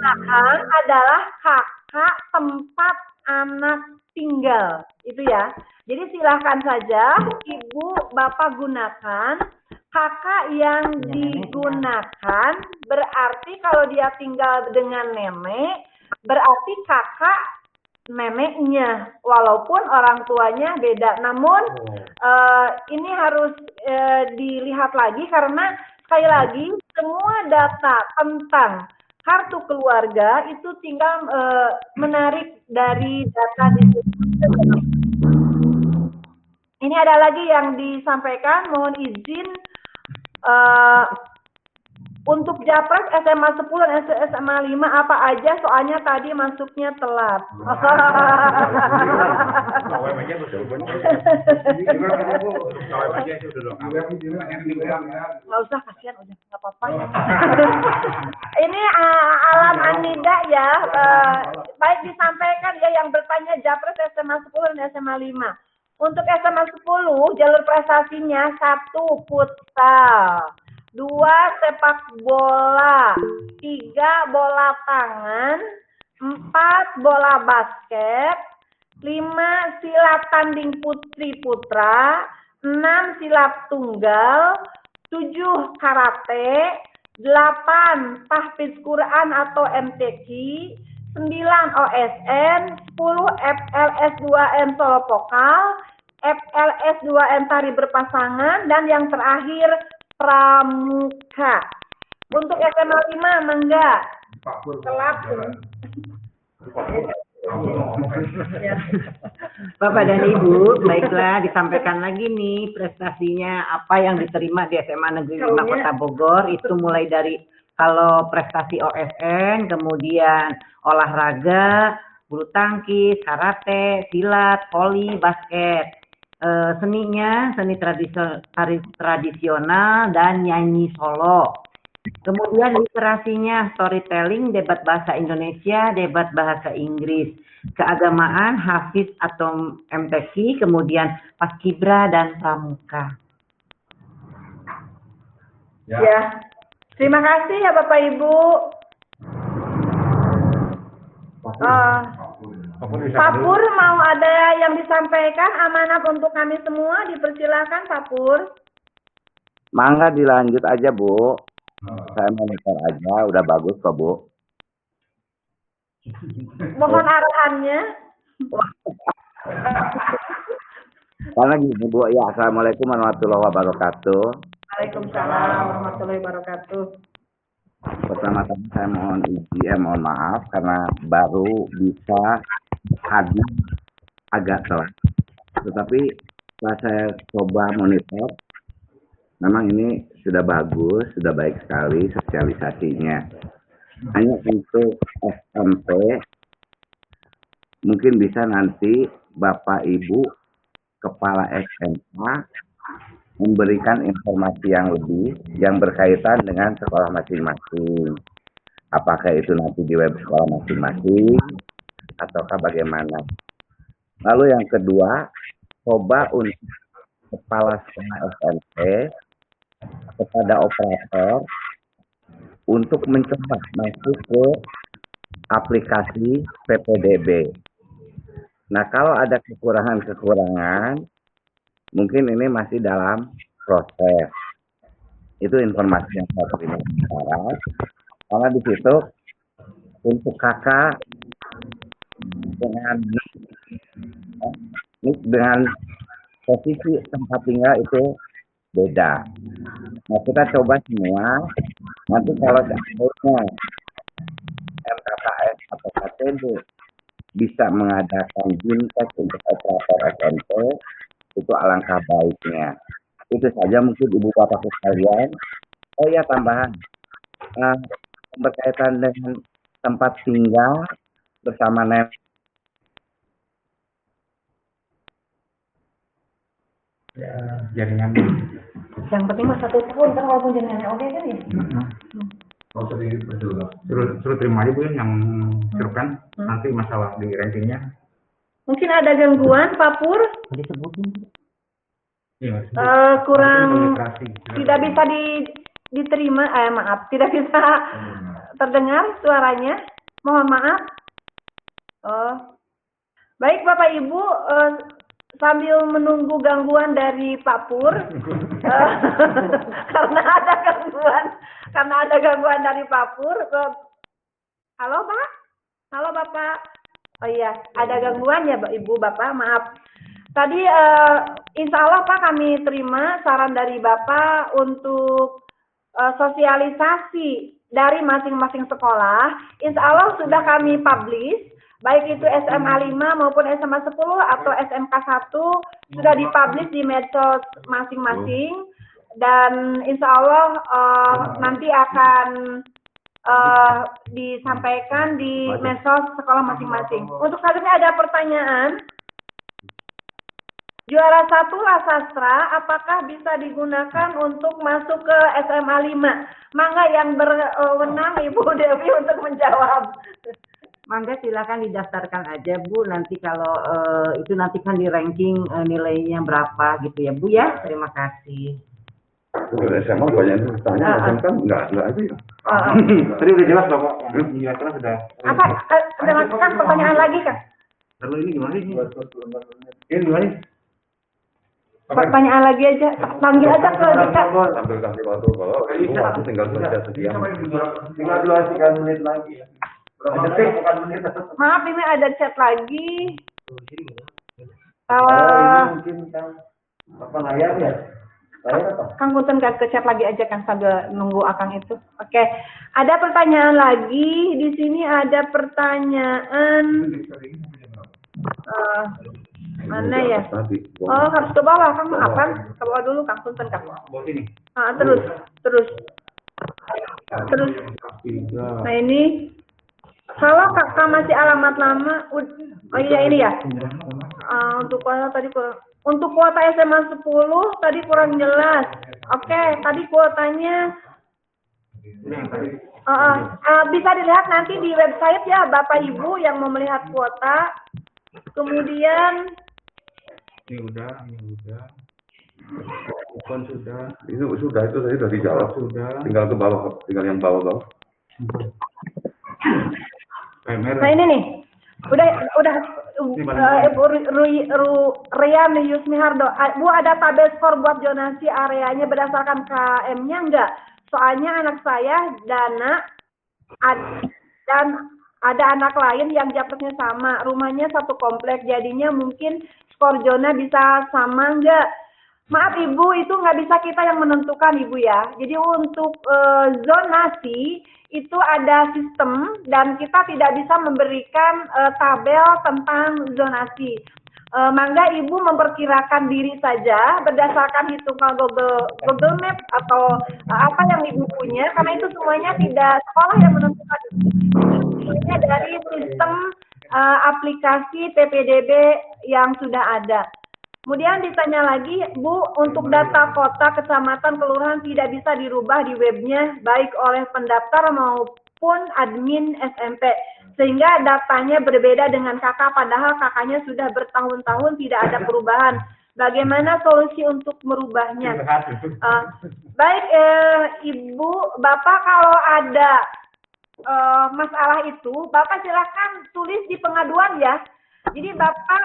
A: Kakak adalah kakak tempat anak tinggal, itu ya. Jadi silahkan saja ibu bapak gunakan. Kakak yang digunakan berarti kalau dia tinggal dengan nenek, berarti kakak neneknya, walaupun orang tuanya beda. Namun ini harus dilihat lagi karena sekali lagi semua data tentang kartu keluarga itu tinggal menarik dari data di situ. Ini ada lagi yang disampaikan, mohon izin. Untuk Japres SMA 10 dan SMA 5 apa aja soalnya tadi masuknya telat. Nggak usah, kasihan udah nggak apa-apa. Ini Alam Anida ya, baik disampaikan ya yang bertanya Japres SMA 10 dan SMA 5. Untuk SMA 10, jalur prestasinya 1 futsal, 2 sepak bola, 3 bola tangan, 4 bola basket, 5 silat tanding putri putra, 6 silat tunggal, 7 karate, 8 tahfiz Quran atau MTQ, 9 OSN, 10 FLS 2N solo vokal, FLS 2N tari berpasangan, dan yang terakhir pramuka. Untuk SMA 5 mangga. Telat. Ya.
E: Bapak dan Ibu, baiklah disampaikan lagi nih prestasinya apa yang diterima di SMA Negeri 5 Kota Bogor. Itu mulai dari kalau prestasi OSN, kemudian olahraga, bulu tangkis, karate, silat, voli, basket. Seninya, seni tradisional dan nyanyi solo. Kemudian literasinya, storytelling, debat bahasa Indonesia, debat bahasa Inggris. Keagamaan, hafiz atau MTQ, kemudian paskibra dan pramuka.
A: Ya. Terima kasih ya Bapak Ibu. Pak Pur mau ada yang disampaikan amanat untuk kami semua, dipersilakan Pak Pur.
H: Mangga dilanjut aja Bu. Saya monitor aja, udah bagus kok Bu.
A: Mohon arahannya.
H: Karena gini Bu, ya Assalamualaikum warahmatullahi wabarakatuh.
A: Waalaikumsalam warahmatullahi wabarakatuh.
H: Pertama-tama saya mohon maaf karena baru bisa hadir agak telat. Tetapi setelah saya coba monitor, memang ini sudah bagus, sudah baik sekali sosialisasinya. Hanya untuk SMP, mungkin bisa nanti Bapak Ibu Kepala SMA memberikan informasi yang lebih yang berkaitan dengan sekolah masing-masing. Apakah itu nanti di web sekolah masing-masing ataukah bagaimana. Lalu yang kedua, coba untuk kepala sekolah SMP kepada operator untuk mencoba masuk ke aplikasi PPDB. Nah, kalau ada kekurangan-kekurangan, mungkin ini masih dalam proses. Itu informasi yang saya terima sekarang. Karena di situ untuk kakak dengan posisi tempat tinggal itu beda. Nah, kita coba semua. Nanti kalau seandainya MKKS atau KTD bisa mengadakan bintek untuk operator SMP, itu alangkah baiknya. Itu saja mungkin Ibu Bapak sekalian. Oh ya, tambahan berkaitan dengan tempat tinggal bersama
G: Jaringan.
E: Yang penting mah 1 tahun kan walaupun jaringannya oke kan ya.
G: Suruh terima aja Bu yang sirukan. Nanti masalah di rankingnya.
A: Mungkin ada gangguan Pak Pur, kurang tidak bisa diterima, maaf, tidak bisa terdengar suaranya. Mohon maaf. Baik Bapak Ibu, sambil menunggu gangguan dari Pak Pur, karena ada gangguan dari Pak Pur. Halo Pak, halo Bapak. Oh iya, ada gangguan ya Ibu Bapak, maaf. Tadi insya Allah Pak kami terima saran dari Bapak untuk sosialisasi dari masing-masing sekolah. Insya Allah sudah kami publish, baik itu SMA 5 maupun SMA 10 atau SMK 1 sudah dipublish di medsos masing-masing. Dan insya Allah nanti akan disampaikan di medsos sekolah masing-masing. Untuk saat ini ada pertanyaan. Juara 1 lah sastra, apakah bisa digunakan untuk masuk ke SMA 5? Mangga yang berwenang Ibu Dewi untuk menjawab.
E: Mangga silakan didaftarkan aja Bu, nanti kalau itu nanti kan di ranking nilainya berapa gitu ya Bu ya. Terima kasih.
C: SMA banyak yang bertanya, SMK enggak ada ya.
G: Tadi udah jelas Bapak. Jelaskan sudah.
A: Apa? Ada masukan pertanyaan lagi kan?
G: Lalu ini gimana ini? Ini gimana?
A: Pertanyaan lagi aja, panggil aja ke Dika.
C: Sambil kasih waktu, kalau waktu tinggal saja sekian.
F: Tinggal 2-3 menit lagi.
A: Maaf ini ada chat lagi.
F: Mungkin Kang apa layar ya?
A: Kang Punten ke chat lagi aja kan sambil nunggu Akang itu. Oke. Ada pertanyaan lagi. Di sini ada pertanyaan Eh, mana ya?
C: Tadi.
A: Oh, harus ke bawah, Kang. Apa? Ke bawah dulu, Kang. Punten, Kang. Terus. Nah, ini kalau kakak masih alamat lama, oh iya ini ya. Untuk kuota tadi untuk kuota SMA 10 tadi kurang jelas. Oke, tadi kuotanya bisa dilihat nanti di website ya Bapak Ibu yang mau melihat kuota. Kemudian
C: Ini sudah itu tadi sudah dijawab. Tinggal ke bawah, tinggal yang bawah.
A: nah ini nih. Udah Ibu Rian Yusmihardo. Bu, ada tabel skor buat zonasi areanya berdasarkan KM-nya enggak? Soalnya anak saya dan ada anak lain yang dapetnya sama, rumahnya satu komplek, jadinya mungkin skor zona bisa sama enggak? Maaf Ibu, itu nggak bisa kita yang menentukan Ibu ya. Jadi untuk zonasi itu ada sistem dan kita tidak bisa memberikan tabel tentang zonasi. Mangga Ibu memperkirakan diri saja berdasarkan hitungan Google Map atau apa yang Ibu punya, karena itu semuanya tidak sekolah yang menentukan. Semuanya dari sistem aplikasi PPDB yang sudah ada. Kemudian ditanya lagi, Bu, untuk data kota, kecamatan, kelurahan tidak bisa dirubah di webnya, baik oleh pendaftar maupun admin SMP. Sehingga datanya berbeda dengan kakak, padahal kakaknya sudah bertahun-tahun tidak ada perubahan. Bagaimana solusi untuk merubahnya? Baik, Ibu, Bapak kalau ada masalah itu, Bapak silakan tulis di pengaduan ya. Jadi Bapak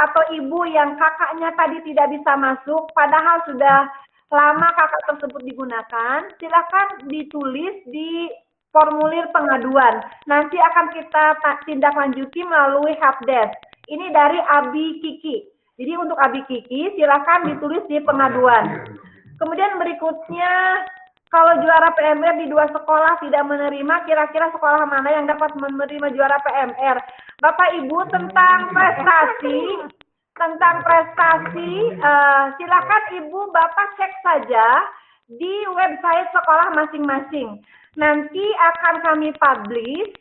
A: atau Ibu yang kakaknya tadi tidak bisa masuk, padahal sudah lama kakak tersebut digunakan, silakan ditulis di formulir pengaduan. Nanti akan kita tindak lanjuti melalui helpdesk. Ini dari Abi Kiki. Jadi untuk Abi Kiki, silakan ditulis di pengaduan. Kemudian berikutnya, kalau juara PMR di 2 sekolah tidak menerima, kira-kira sekolah mana yang dapat menerima juara PMR? Bapak Ibu, tentang prestasi, silakan Ibu Bapak cek saja di website sekolah masing-masing. Nanti akan kami publish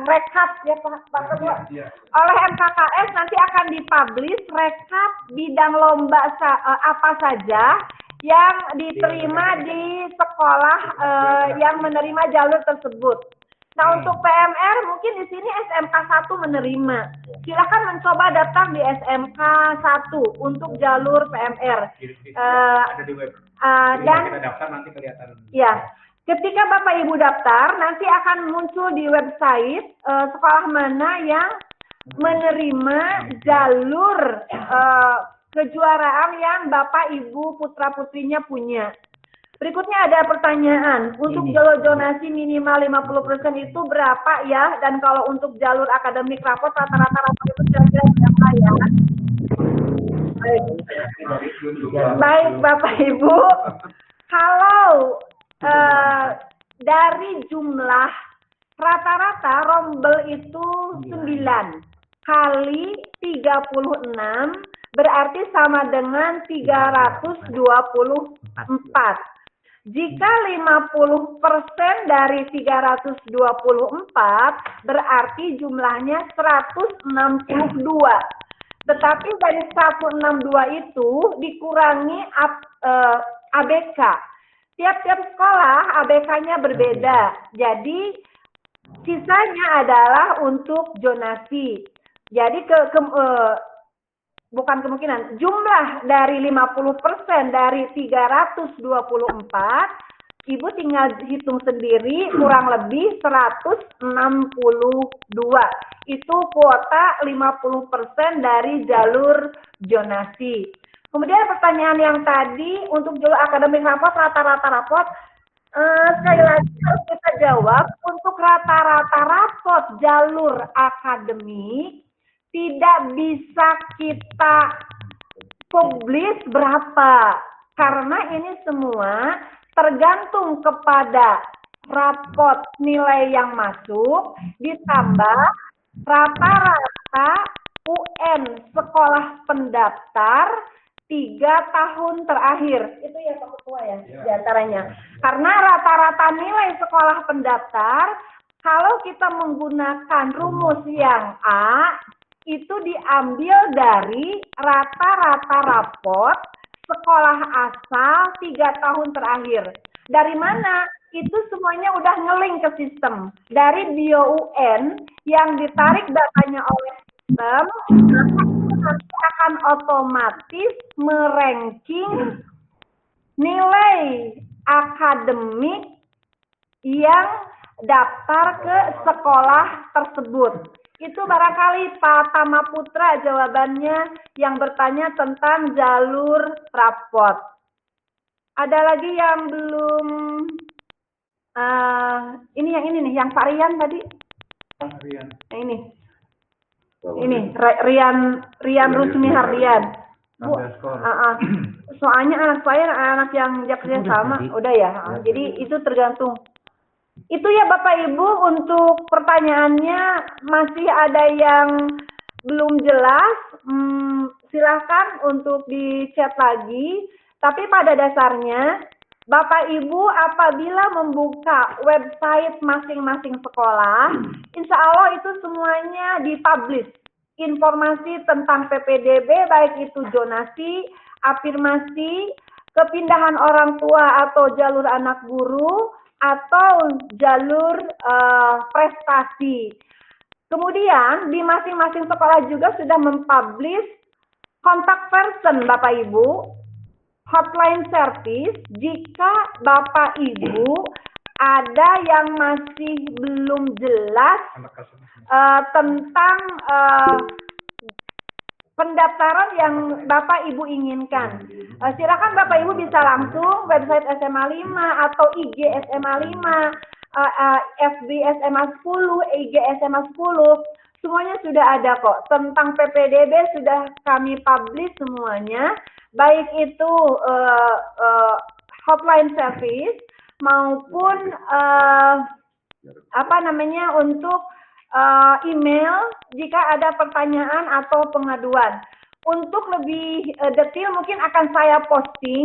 A: rekap ya Pak Ketua. Oleh MKKS nanti akan dipublish rekap bidang lomba apa saja yang diterima di sekolah yang menerima jalur tersebut. Nah, untuk PMR mungkin di sini SMK 1 menerima. Silakan mencoba daftar di SMK 1 untuk jalur PMR.
G: Ada di web.
A: Dan
G: kita daftar nanti kelihatan.
A: Ya, ketika Bapak Ibu daftar nanti akan muncul di website sekolah mana yang menerima jalur kejuaraan yang Bapak Ibu putra putrinya punya. Berikutnya ada pertanyaan, untuk jalur zonasi minimal 50% itu berapa ya? Dan kalau untuk jalur akademik rapot rata-rata itu kira-kira berapa ya? Baik Bapak Ibu, kalau dari jumlah rata-rata rombel itu 9 kali 36 berarti sama dengan 324. Jika 50% dari 324 berarti jumlahnya 162. Tetapi dari 162 itu dikurangi ABK. Tiap-tiap sekolah ABK-nya berbeda. Jadi sisanya adalah untuk zonasi. Jadi bukan kemungkinan, jumlah dari 50% dari 324, Ibu tinggal hitung sendiri, kurang lebih 162. Itu kuota 50% dari jalur zonasi. Kemudian pertanyaan yang tadi, untuk jalur akademik rapot, rata-rata rapot, sekali lagi harus kita jawab, untuk rata-rata rapot jalur akademik, tidak bisa kita publish berapa, karena ini semua tergantung kepada rapot nilai yang masuk ditambah rata-rata UN sekolah pendaftar 3 tahun terakhir. Itu ya Pak Ketua ya, diantaranya. Karena rata-rata nilai sekolah pendaftar, kalau kita menggunakan rumus yang A, itu diambil dari rata-rata raport sekolah asal 3 tahun terakhir. Dari mana? Itu semuanya udah nge-link ke sistem. Dari BioUN yang ditarik datanya oleh sistem, nanti akan otomatis meranking nilai akademik yang daftar ke sekolah tersebut. Itu barangkali Pak Tama Putra jawabannya yang bertanya tentang jalur raport. Ada lagi yang belum, ini nih, yang Pak Rian tadi. Ini Rian Rusmi Hardian. Bu, soalnya anak saya anak yang kerja sama, udah ya. Jadi itu tergantung. Itu ya Bapak Ibu, untuk pertanyaannya masih ada yang belum jelas, silahkan untuk di chat lagi. Tapi pada dasarnya Bapak Ibu apabila membuka website masing-masing sekolah, insya Allah itu semuanya dipublish. Informasi tentang PPDB, baik itu zonasi, afirmasi, kepindahan orang tua atau jalur anak guru, atau jalur prestasi. Kemudian di masing-masing sekolah juga sudah mempublish kontak person Bapak Ibu, hotline service. Jika Bapak Ibu ada yang masih belum jelas tentang pendaftaran yang Bapak Ibu inginkan, silakan Bapak Ibu bisa langsung website SMA 5 atau IG SMA 5, FB SMA 10, IG SMA 10, semuanya sudah ada kok. Tentang PPDB sudah kami publish semuanya, baik itu hotline service maupun untuk email jika ada pertanyaan atau pengaduan. Untuk lebih detail mungkin akan saya posting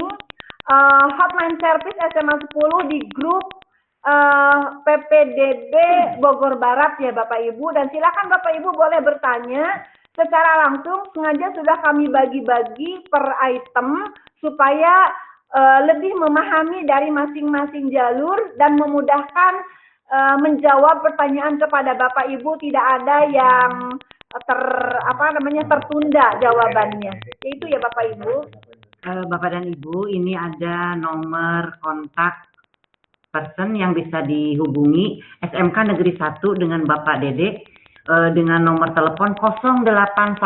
A: hotline service SMA 10 di grup PPDB Bogor Barat ya Bapak Ibu, dan silakan Bapak Ibu boleh bertanya secara langsung. Sengaja sudah kami bagi-bagi per item supaya lebih memahami dari masing-masing jalur dan memudahkan menjawab pertanyaan kepada Bapak Ibu, tidak ada yang tertunda jawabannya. Itu ya Bapak Ibu.
E: Bapak dan Ibu, ini ada nomor kontak person yang bisa dihubungi SMK Negeri 1 dengan Bapak Dede dengan nomor telepon 0818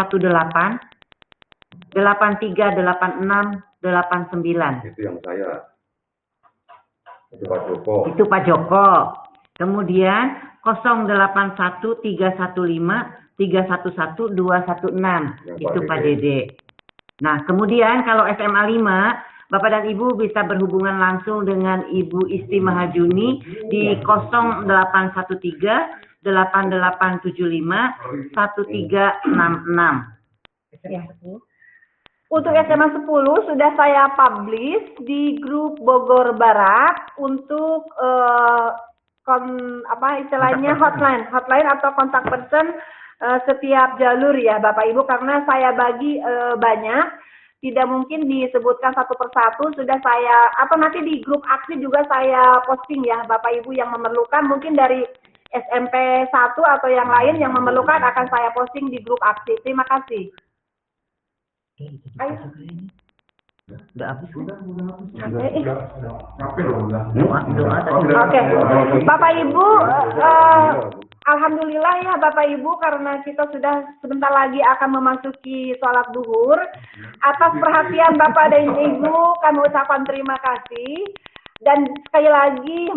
E: 8386 89.
C: Itu yang saya. Itu Pak Joko.
E: Itu Pak Joko. Kemudian 081 315 311 216. Itu Pak Dede. Nah, kemudian kalau SMA 5, Bapak dan Ibu bisa berhubungan langsung dengan Ibu Isti Mahajuni di 0813 8875 1366.
A: Ya. Untuk SMA 10 sudah saya publish di grup Bogor Barat untuk hotline atau kontak person setiap jalur ya Bapak Ibu, karena saya bagi banyak, tidak mungkin disebutkan satu persatu. Sudah saya nanti di grup aksi juga saya posting ya Bapak Ibu yang memerlukan, mungkin dari SMP 1 atau yang lain yang memerlukan akan saya posting di grup aksi. Terima kasih. Ayo.
E: Udah habis.
A: Oke. Bapak Ibu, alhamdulillah ya Bapak Ibu, karena kita sudah sebentar lagi akan memasuki sholat duhur. Atas perhatian Bapak dan Ibu kami ucapkan terima kasih. Dan sekali lagi,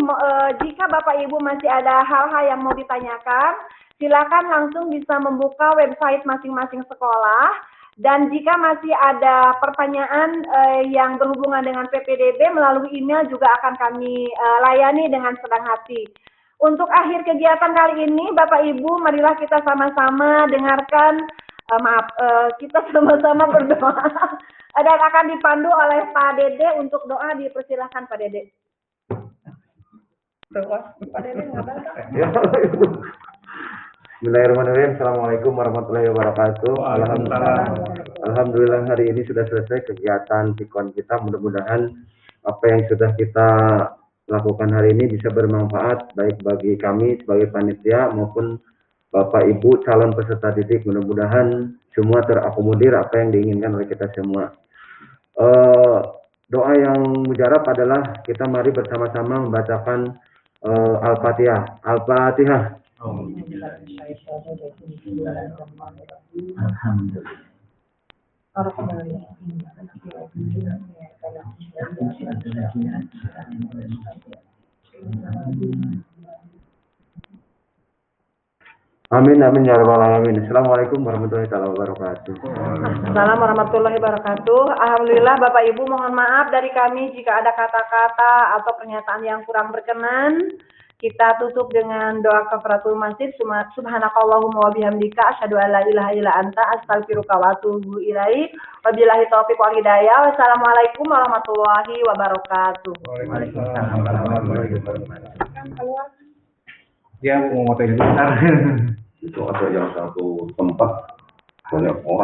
A: jika Bapak Ibu masih ada hal-hal yang mau ditanyakan, silakan langsung bisa membuka website masing-masing sekolah. Dan jika masih ada pertanyaan yang berhubungan dengan PPDB melalui email juga akan kami layani dengan senang hati. Untuk akhir kegiatan kali ini, Bapak Ibu, marilah kita sama-sama dengarkan kita sama-sama berdoa dan akan dipandu oleh Pak Dede untuk doa. Dipersilahkan Pak Dede. Pak Dede nggak ada.
F: Bismillahirrahmanirrahim. Assalamualaikum warahmatullahi wabarakatuh. Alhamdulillah hari ini sudah selesai kegiatan Pikon kita. Mudah-mudahan apa yang sudah kita lakukan hari ini bisa bermanfaat baik bagi kami sebagai panitia maupun Bapak Ibu calon peserta didik. Mudah-mudahan semua terakomodir apa yang diinginkan oleh kita semua. Doa yang mujarab adalah kita mari bersama-sama membacakan Al-Fatihah. Al-Fatihah. Amin amin ya rabbal alamin. Assalamualaikum warahmatullahi wabarakatuh.
A: Assalamualaikum warahmatullahi wabarakatuh. Alhamdulillah Bapak Ibu, mohon maaf dari kami jika ada kata-kata atau pernyataan yang kurang berkenan. Kita tutup dengan doa kafaratul masjid. Subhanakallahumma wa bihamdika asyhadu an la ilaha illa anta astaghfiruka wa atubu ilaik. Wabillahi taufiq wal hidayah. Wassalamualaikum warahmatullahi wabarakatuh.
D: Waalaikumsalam warahmatullahi wabarakatuh.
G: Dia mau ngotain bentar.
C: Itu ada yang satu tempat banyak orang